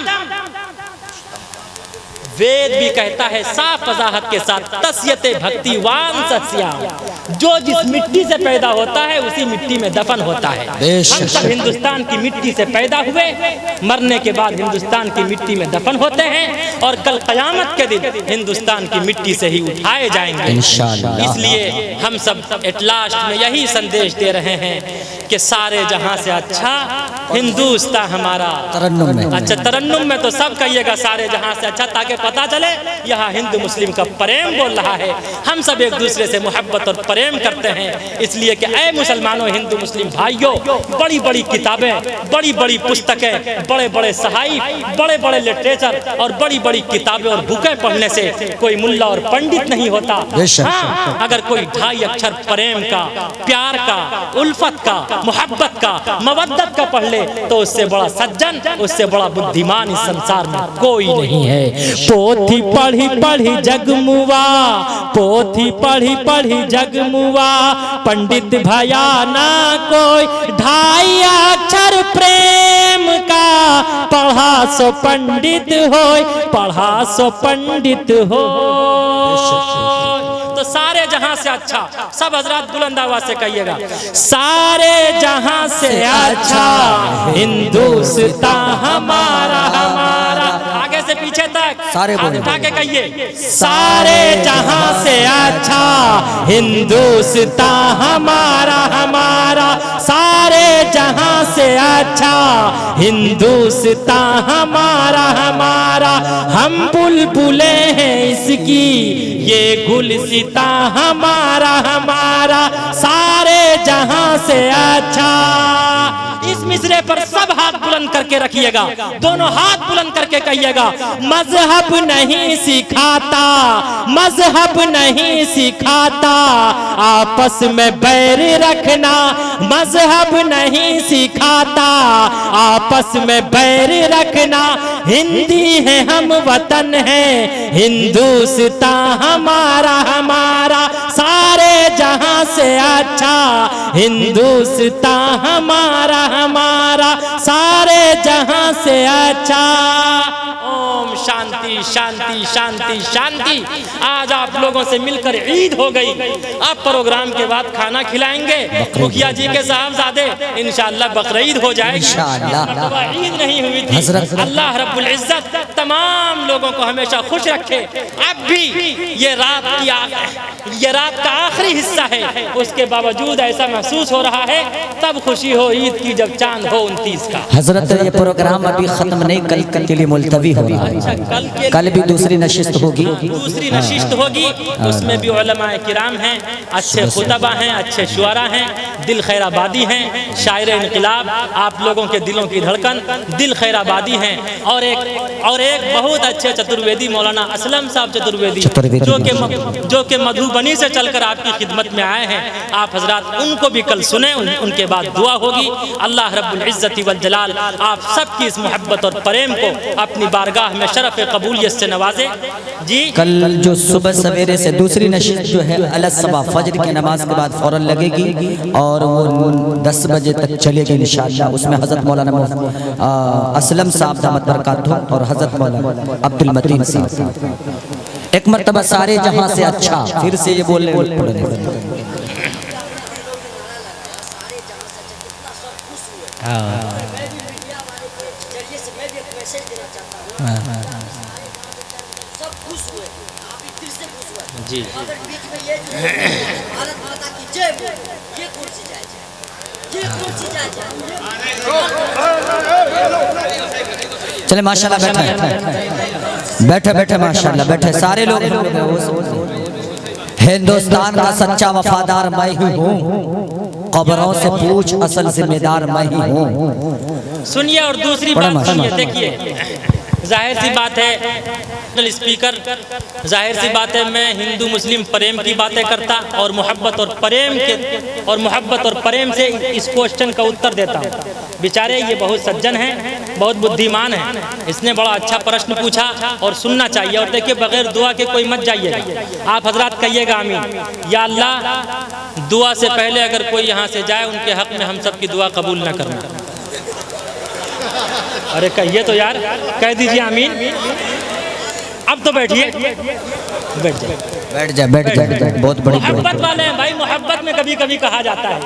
वेद भी कहता है साफ वजाहत के साथ, तस्यते भक्तिवान सस्या, जो जिस मिट्टी से पैदा होता है उसी मिट्टी में दफन होता है। हम सब हिंदुस्तान की मिट्टी से पैदा हुए, मरने के बाद हिंदुस्तान की मिट्टी में दफन होते हैं और कल क़यामत के दिन हिंदुस्तान की मिट्टी से ही उठाए जाएंगे इंशाअल्लाह। इसलिए हम सब एट लास्ट में यही संदेश दे रहे हैं कि सारे जहां से अच्छा हिंदुस्तान हमारा। तरन्नुम में, अच्छा तरन्नुम में तो सब कहिएगा सारे जहां से अच्छा, ताकि पता चले यहाँ हिंदू मुस्लिम का प्रेम बोल रहा है। हम सब एक दूसरे से मोहब्बत और प्रेम करते हैं। इसलिए कि ऐ मुसलमानों, हिंदू मुस्लिम भाइयों, बड़ी बड़ी किताबें, बड़ी बड़ी पुस्तकें, बड़े बड़े सहाई, बड़े बड़े लिटरेचर और बड़ी बड़ी किताबें और बुकें पढ़ने से कोई मुल्ला और पंडित नहीं होता। हाँ, अगर कोई 2.5 अक्षर प्रेम का, प्यार का, उल्फत का, मोहब्बत का, मवद्दत का पढ़ ले तो उससे बड़ा सज्जन, उससे बड़ा बुद्धिमान इस संसार में कोई नहीं है। पोथी पढ़ी पढ़ी जगमुआ, पोथी पढ़ी पढ़ी जगमुआ, पंडित भया ना कोई 2.5 अक्षर प्रेम का, पढ़ा सो पंडित होय, पढ़ा सो पंडित हो। तो सारे जहां से अच्छा, सब हजरात बुलंद आवाज से कहिएगा, सारे जहां से अच्छा हिंदुस्तान हमारा, हमारा। आगे से पीछे तक सारे उठा के कहिए, सारे जहां से अच्छा हिंदुस्तान हमारा, हमारा। सारे जहां से अच्छा हिंदुस्तान हमारा, हमारा। हम बुलबुले हैं इसकी, ये गुलसिता हमारा, हमारा। सारे जहां से अच्छा इसमें मिसरे पर सब हाथ बुलंद करके रखिएगा, दोनों हाथ बुलंद करके कहिएगा, मजहब नहीं सिखाता, मजहब नहीं सिखाता आपस में बैर रखना, मजहब नहीं सिखाता आपस में बैर रखना। हिंदी है हम वतन है, हिंदुस्तान हमारा हमारा सारे जहां से अच्छा, हिंदुस्तान हमारा हमारा सारे जहां से अच्छा। ओम शांति शांति शांति शांति। आज आप लोगों से मिलकर ईद हो गई। अब प्रोग्राम के बाद खाना खिलाएंगे मुखिया जी के साहबजादे, इंशाअल्लाह बकरीद हो जाएगी। ईद नहीं हुई थी। अल्लाह रब्बुल इज्जत तमाम लोगों को हमेशा खुश रखे। अब भी ये रात का आखिरी हिस्सा है, उसके बावजूद ऐसा महसूस हो रहा है तब खुशी हो ईद की जब चांद हो 29 का। हजरत ये प्रोग्राम अभी खत्म नहीं, कल के लिए मुलतवी होगा। कल भी दूसरी नशिस्त होगी, दूसरी नशिस्त होगी। उसमें भी उलमाए किराम हैं, अच्छे खुतबा हैं, अच्छे शुआरा हैं, दिल खैराबादी हैं, शायर इनकलाब, आप लोगों के दिलों की धड़कन दिल खैराबादी हैं। और एक बहुत अच्छे चतुर्वेदी मौलाना असलम साहब चतुर्वेदी जो के मधुबनी से चलकर आपकी खिदमत में आए हैं। आप हजरात उनको भी कल सुने, उनके बाद दुआ होगी। अल्लाह रब्बुल इज्जति वल जलाल आप सबकी इस मोहब्बत और प्रेम को अपनी बारगाह में शरफ कबूलियत से नवाजे। जी कल जो सुबह सवेरे से दूसरी नशिस्त जो है अलसबा फजर की नमाज के बाद फौरन लगेगी और वो 10 बजे तक चलेगी इंशाअल्लाह। उसमें हजरत मौलाना असलम साहब दामत बरकातहू और हजरत मौलाना अब्दुल मतीन साहब। एक मर्तबा सारे जहां से अच्छा, फिर से ये बोल जी चले माशाल्लाह बैठे माशाल्लाह बैठे सारे लोग। हिंदुस्तान का सच्चा वफादार मैं ही हूँ, कब्रों से पूछ असल जिम्मेदार मैं ही हूँ। सुनिए और दूसरी बात सुनिए, देखिए जाहिर सी बात है स्पीकर, जाहिर सी बात है मैं हिंदू मुस्लिम प्रेम की बातें करता और मोहब्बत और प्रेम से इस क्वेश्चन का उत्तर देता हूँ। बेचारे ये बहुत सज्जन हैं, बहुत बुद्धिमान हैं, इसने बड़ा अच्छा प्रश्न पूछा और सुनना चाहिए। और देखिए बगैर दुआ के कोई मत जाइएगा। आप हजरात कहिएगा आमीन। या अल्लाह दुआ से पहले अगर कोई यहाँ से जाए उनके हक में हम सब की दुआ कबूल न करना। अरे कहिए तो यार, कह दीजिए आमीन। अब तो बैठिए, बैठ जाए बहुत बड़ी मोहब्बत वाले हैं भाई। मोहब्बत में कभी कभी कहा जाता है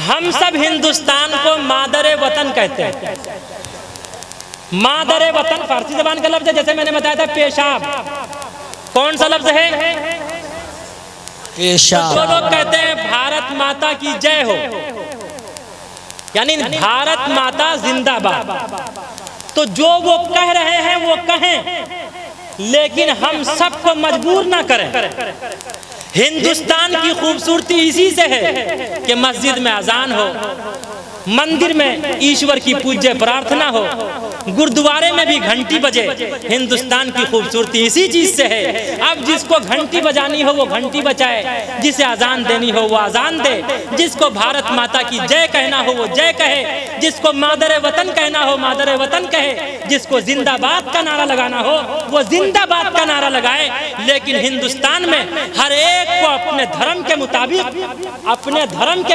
हम सब हिंदुस्तान को मादरे वतन कहते हैं। मादरे वतन फारसी जबान का लफ्ज है, जैसे मैंने बताया था पेशाब। कौन सा लफ्ज है? पेशाब। तो लोग कहते हैं भारत माता की जय हो, यानी भारत माता जिंदाबाद। तो जो वो कह रहे हैं वो कहें, लेकिन हम सबको मजबूर ना करें। हिंदुस्तान की खूबसूरती इसी से है कि मस्जिद में अजान हो, मंदिर में ईश्वर की पूज्य प्रार्थना हो, गुरुद्वारे में भी घंटी बजे। हिंदुस्तान की खूबसूरती इसी चीज से है। अब जिसको घंटी बजानी हो वो घंटी बजाए, जिसे अजान देनी हो वो अजान दे, जिसको भारत माता की जय कहना हो वो जय कहे, जिसको मादरे वतन कहना हो मादरे वतन कहे, जिसको जिंदाबाद का नारा लगाना हो वो जिंदाबाद का नारा लगाए। लेकिन हिंदुस्तान में हर एक को अपने धर्म के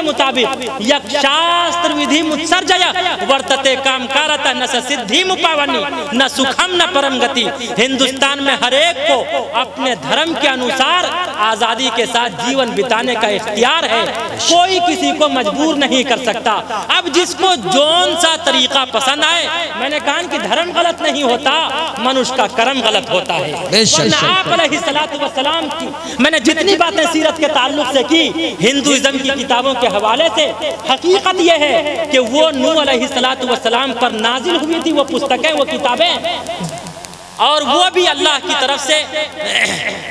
मुताबिक यक्षास्त्र विधि मुत्सर्जय वर्तते कामकारता न सिद्धि मुपावनी न सुखम न परम गति। हिंदुस्तान में हर एक को अपने धर्म के अनुसार आजादी के साथ जीवन बिताने का इख्तियार है, कोई किसी को मजबूर नहीं कर सकता। अब जिसको जौन सा तरीका पसंद आए, मैंने कहा कि धर्म गलत नहीं होता, मनुष्य का कर्म गलत होता है। आप अलैहिस्सलातु वस्सलाम की मैंने जितनी बातें सीरत के ताल्लुक से की, हिंदुइज्म की किताबों के हवाले से, हकीकत यह है कि वो नूह अलैहिस्सलातु वस्सलाम पर नाजिल हुई थी वो पुस्तकें, वो किताबें, और वो भी अल्लाह की तरफ से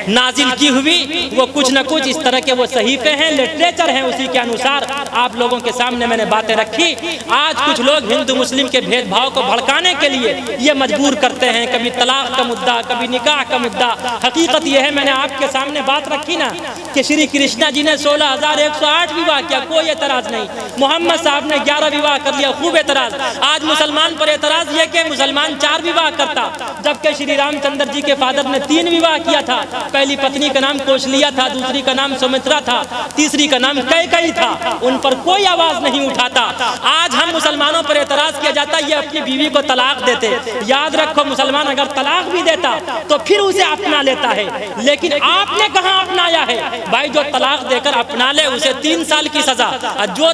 नाजिल की हुई वो कुछ न कुछ इस तरह के वो सहीफे हैं, लिटरेचर हैं, उसी के अनुसार आप लोगों के सामने मैंने बातें रखी। आज कुछ लोग हिंदू मुस्लिम के भेदभाव को भड़काने के लिए ये मजबूर करते हैं, कभी तलाक का मुद्दा, कभी निकाह का मुद्दा। हकीकत यह है, मैंने आपके सामने बात रखी ना कि श्री कृष्णा जी ने 16,108 विवाह किया, कोई एतराज नहीं। मोहम्मद साहब ने 11 विवाह कर लिया, खूब एतराज। आज मुसलमान पर एतराज ये कि मुसलमान 4 विवाह करता, जबकि श्री रामचंद्र जी के फादर ने 3 विवाह किया था। पहली पत्नी का नाम कौशलिया था, दूसरी का नाम सुमित्रा था, तीसरी का नाम कैकई था। उन पर कोई आवाज नहीं उठाता। आज हम मुसलमानों पर एतराज किया जाता है ये अपनी बीवी को तलाक देते। याद रखो, मुसलमान अगर तलाक भी देता तो फिर उसे अपना लेता है, लेकिन आपने कहां अपनाया है? भाई जो तलाक देकर अपना ले उसे 3 साल की सजा, और जो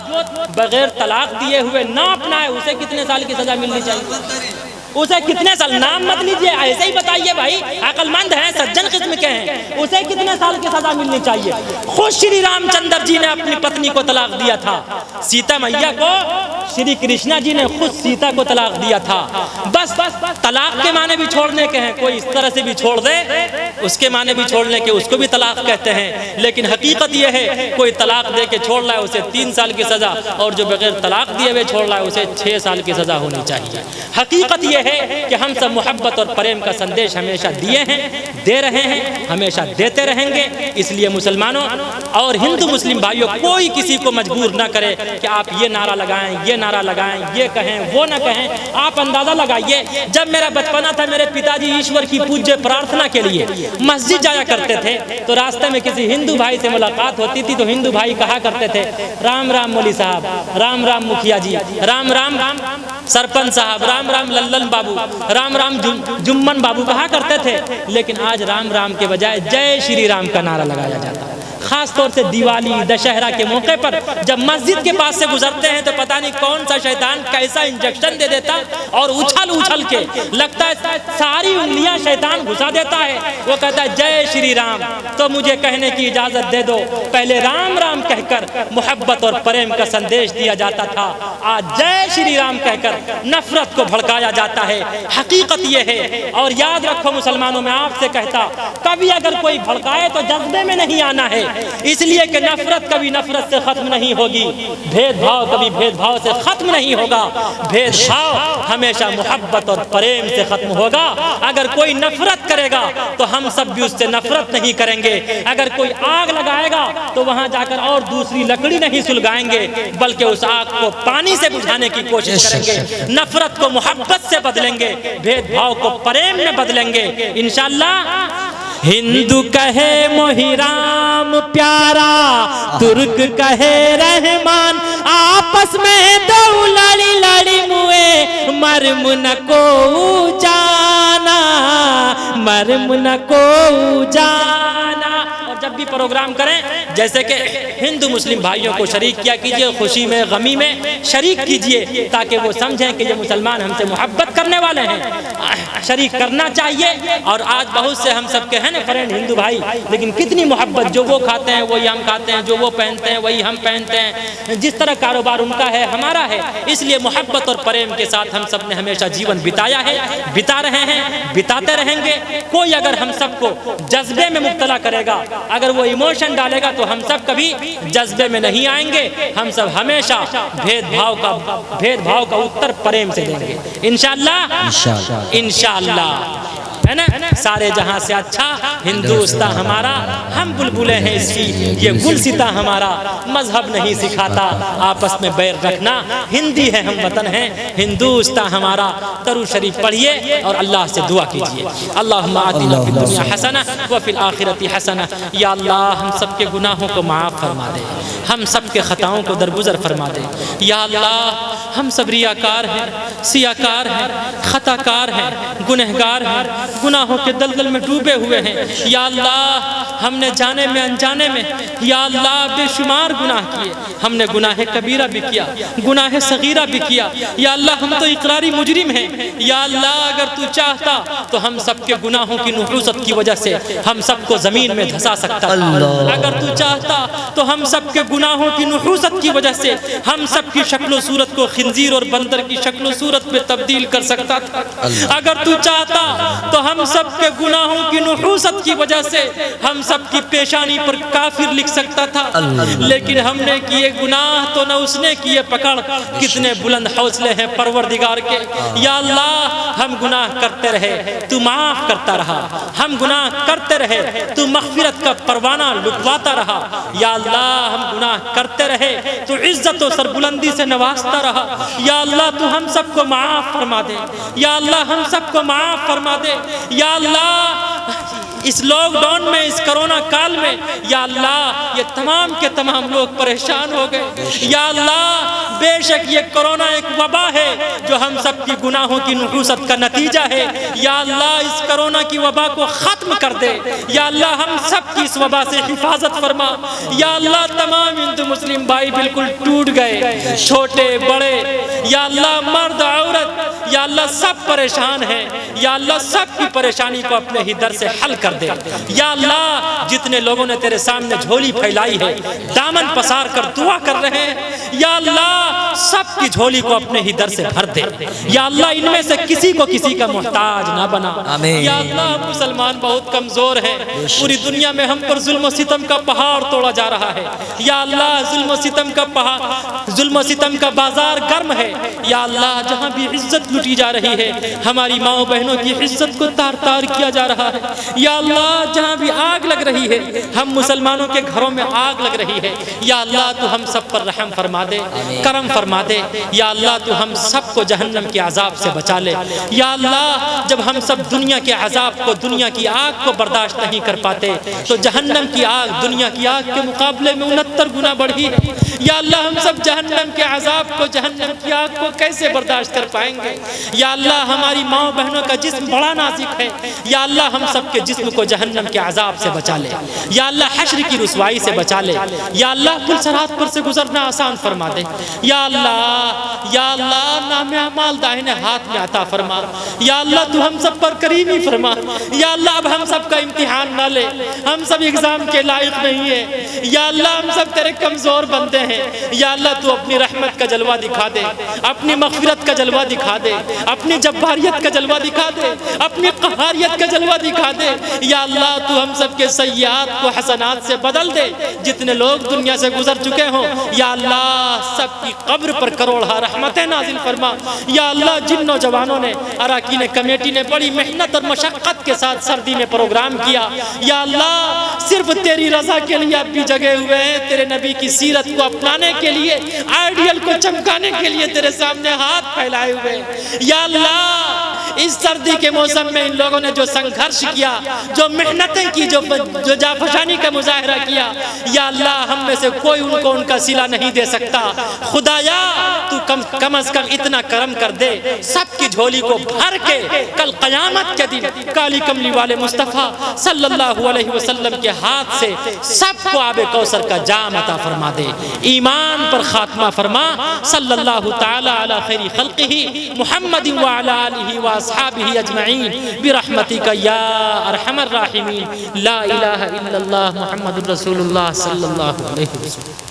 बगैर तलाक दिए हुए ना अपनाए उसे कितने साल की सजा मिलनी चाहिए? उसे कितने साल? नाम मत लीजिए, ऐसे ही बताइए भाई, अकलमंद हैं, सज्जन किस्म के हैं, उसे कितने साल की सजा मिलनी चाहिए? खुद श्री रामचंद्र जी ने अपनी पत्नी को तलाक दिया था, सीता मैया को श्री कृष्णा जी ने खुद सीता को तलाक दिया था। बस तलाक के माने भी छोड़ने के हैं, कोई इस तरह से भी छोड़ दे उसके माने भी छोड़ने के, उसको भी तलाक कहते हैं। लेकिन हकीकत यह है, कोई तलाक दे के छोड़ रहा है उसे 3 साल की सजा, और जो बगैर तलाक दिए हुए छोड़ रहा है उसे 6 साल की सजा होनी चाहिए। हकीकत यह है कि हम सब मोहब्बत और प्रेम का संदेश हमेशा दिए हैं, दे रहे हैं, हमेशा देते रहेंगे। इसलिए मुसलमानों और हिंदू मुस्लिम भाइयों, कोई किसी को मजबूर ना करे कि आप ये नारा लगाएं, ये नारा लगाएं, ये कहें, वो ना कहें। आप अंदाजा लगाइए, जब मेरा बचपना था, मेरे पिताजी ईश्वर की पूज्य प्रार्थना के लिए मस्जिद जाया करते थे, तो रास्ते में किसी हिंदू भाई से मुलाकात होती थी तो हिंदू भाई कहा करते थे, राम राम मौली साहब, राम राम मुखिया जी, राम राम सरपंच साहब, राम राम लल्लन बाबू, राम राम जुम्मन बाबू कहा करते थे। लेकिन आज राम राम के बजाय जय श्री राम का नारा लगाया जाता है। खास तौर से दिवाली, दशहरा के मौके पर जब मस्जिद के पास से गुजरते हैं तो पता नहीं कौन सा शैतान कैसा इंजेक्शन दे देता, और उछल उछल के लगता है सारी उंगलियां शैतान घुसा देता है। वो कहता है जय श्री राम, तो मुझे कहने की इजाजत दे दो, पहले राम राम कहकर मोहब्बत और प्रेम का संदेश दिया जाता था, आज जय श्री राम कहकर नफरत को भड़काया जाता है। हकीकत ये है। और याद रखो मुसलमानों, में आपसे कहता, कभी अगर कोई भड़काए तो जज्बे में नहीं आना है, इसलिए कि नफरत कभी नफरत से खत्म नहीं होगी, भेदभाव कभी भेदभाव से खत्म नहीं होगा, भेदभाव हमेशा मोहब्बत और प्रेम से खत्म होगा। अगर कोई नफरत करेगा तो हम सब भी उससे नफरत नहीं करेंगे। अगर कोई आग लगाएगा तो वहां जाकर और दूसरी लकड़ी नहीं सुलगाएंगे, बल्कि उस आग को पानी से बुझाने की कोशिश करेंगे। नफरत को मोहब्बत से बदलेंगे, भेदभाव को प्रेम में बदलेंगे इंशाअल्लाह। हिंदू कहे मोहिराम प्यारा, तुर्क कहे रहमान, आपस में दो लड़ी लड़ी मुए, मरम न को जाना, मरम न को जाना। और जब भी प्रोग्राम करें, जैसे कि हिंदू मुस्लिम भाइयों को शरीक किया कीजिए, खुशी में गमी में शरीक कीजिए, ताकि वो समझें कि ये मुसलमान हमसे मोहब्बत करने वाले हैं। शरीक करना चाहिए। और आज बहुत से हम सबके हैं ना फ्रेंड हिंदू भाई, लेकिन कितनी मोहब्बत, जो वो खाते हैं वही हम खाते हैं, जो वो पहनते हैं वही हम पहनते हैं, जिस तरह कारोबार उनका है हमारा है। इसलिए मोहब्बत और प्रेम के साथ हम सब ने हमेशा जीवन बिताया है, बिता रहे हैं, बिताते रहेंगे। कोई अगर हम सबको जज्बे में मुब्तला करेगा, अगर वो इमोशन डालेगा, तो हम सब कभी जज्बे में नहीं आएंगे। हम सब हमेशा भेदभाव का उत्तर प्रेम से देंगे इंशाअल्लाह, इंशाअल्लाह, है ना। सारे जहां से अच्छा हिंदुस्तान हमारा, हम बुलबुले हैं इसकी, ये गुलसिता हमारा। मजहब नहीं सिखाता आपस में बैर रखना, हिंदी है हम वतन हैं, हिंदुस्तान हमारा। दरूद शरीफ पढ़िए और अल्लाह से दुआ कीजिए, अल्लाहुम्मा आतिना फिद दुनिया हसना व फिल आखिरति हसना। या अल्लाह हम सब के गुनाहों को माफ़ फरमा दे, हम सब के खताओं को दरगुजर फरमा दे। या अल्लाह हम सब रियाकार हैं, सियाकार हैं, खताकार हैं, गुनहगार हैं, गुनाहों के दलदल में डूबे हुए हैं। या अल्लाह हमने जाने में अनजाने में या अल्लाह बेशुमार गुनाह किए, हमने गुनाह कबीरा भी किया, गुनाह सगीरा भी किया। या अल्लाह हम तो इकरारी मुजरिम हैं। या अल्लाह अगर तू चाहता तो हम सबके गुनाहों की नुहूसत की वजह से हम सबको ज़मीन में धंसा सकता। अगर तू चाहता तो हम सबके गुनाहों की नुहूसत की वजह से हम सबकी शक्ल सूरत को खंजीर और बंदर की शक्ल सूरत में तब्दील कर सकता था। अगर तू चाहता तो हम सब के गुनाहों की नुहूसत की वजह से हम सब की पेशानी पर काफिर लिख सकता था, लेकिन हमने किए गुनाह तो न उसने किए पकड़। कितने बुलंद हौसले हैं परवरदिगार के। या अल्लाह हम गुनाह करते रहे, तू माफ करता रहा, हम गुनाह करते रहे, तू मग़फ़िरत का परवाना लुटवाता रहा। या अल्लाह हम गुनाह करते रहे, तू इज्जत और सरबुलंदी से नवाजता रहा। या अल्लाह तू हम सबको माफ फरमा दे, या अल्लाह हम सबको माफ फरमा दे। या अल्लाह इस लॉकडाउन में, इस कोरोना काल में, या अल्लाह ये तमाम के तमाम लोग परेशान हो गए। या अल्लाह बेशक ये कोरोना एक वबा है जो हम सब की गुनाहों की नुहूसत का नतीजा है। या अल्लाह इस कोरोना की वबा को ख़त्म कर दे। या अल्लाह हम सब की इस वबा से हिफाजत फरमा। या अल्लाह तमाम हिंदू मुस्लिम भाई बिल्कुल टूट गए, छोटे बड़े, या अल्लाह मर्द औरत, या अल्लाह सब परेशान हैं। या अल्लाह सब की परेशानी को अपने ही दर से हल कर दे। या अल्लाह जितने लोगों ने तेरे सामने झोली फैलाई है, दामन पसार कर दुआ कर रहे हैं, या अल्लाह सबकी झोली को अपने ही दर से भर दे। या अल्लाह इनमें से किसी को किसी का मोहताज ना बना। या अल्लाह मुसलमान बहुत कमजोर है, पूरी दुनिया में हम पर जुल्म सितम का पहाड़ तोड़ा जा रहा है। या अल्लाह जुल्म सितम का पहाड़, जुल्म सितम का बाजार गर्म है। या अल्लाह जहाँ भी इज्जत लुटी जा रही है, हमारी माओ बहनों की इज्जत को तार तार किया जा रहा है। या अल्लाह जहाँ भी आग लग रही है, हम मुसलमानों के घरों में आग लग रही है। या अल्लाह तू हम सब पर रहम फरमा दे, करम फरमा दे। या अल्लाह तू हम सबको जहन्नम के अजाब से बचा ले। या अल्लाह जब हम सब दुनिया के अजाब को, दुनिया की आग को बर्दाश्त नहीं कर पाते, तो जहन्नम की आग दुनिया की आग के मुकाबले में 69 गुना बढ़ी है। या अल्लाह हम सब जहन्नम के अजाब को, जहन्नम की आग को कैसे बर्दाश्त कर पाएंगे। या अल्लाह हमारी माँ बहनों का जिस्म बड़ा नाजुक है। या अल्लाह हम सब के जिस्म को जहन्नम के अजाब से बचा ले। या अल्लाह हश्र की रुसवाई से बचा ले। या अल्लाह पुल सरात पर से गुजरना आसान फरमा दे। या अल्लाह, या अल्लाह नामे अमाल दाहिने हाथ में अता फरमा। या अल्लाह तू हम सब पर करीमी फरमा। या अल्लाह अब हम सब का इम्तिहान ना ले, हम सब एग्जाम के लायक नहीं है। या अल्लाह हम सब तेरे कमजोर बंदे हैं। या अल्लाह तू अपनी रहमत का जलवा दिखा दे, अपनी मग़फ़िरत का जलवा दिखा दे, अपनी जब्बारियत का जलवा दिखा दे, अपनी क़हारियत का जलवा दिखा दे। या अल्लाह तू हम सब के सय्यात को हसनात से बदल दे। जितने लोग दुनिया से गुजर चुके हों, या अल्लाह सबकी कब्र पर करोड़ा रहमतें नाजिल फरमा। या अल्लाह जिन नौजवानों ने, अराकीन कमेटी ने बड़ी मेहनत और मशक्क़त के साथ सर्दी में प्रोग्राम किया, या अल्लाह सिर्फ तेरी रज़ा के लिए अब भी जगे हुए हैं, तेरे नबी की सीरत को अपनाने के लिए, आइडियल को चमकाने के लिए तेरे सामने हाथ फैलाए हुए। या अल्लाह इस सर्दी के मौसम में इन लोगों ने जो संघर्ष किया, जो मेहनतें की, जो जाफशानी का मुजाहरा किया, या अल्लाह हम में से कोई उनको उनका सिला नहीं दे सकता। खुदाया तू कम अज कम इतना करम कर दे, सबकी झोली को भर के कल क़यामत के दिन काली कमली वाले मुस्तफ़ा सल्लल्लाहु अलैहि वसल्लम के हाथ से सबको आबे कौसर का जाम अता फरमा दे। ईमान पर खात्मा फरमा। सल्लल्लाहु ताला अला खैरी खल्क़िही मुहम्मदिन व अला आलिही व अस्हाबिही अजमईन बिरहमतिका या अरहमर राहिमीन। ला इलाहा इल्लल्लाह मुहम्मदुर रसूलुल्लाह सल्लल्लाहु अलैहि वसल्लम।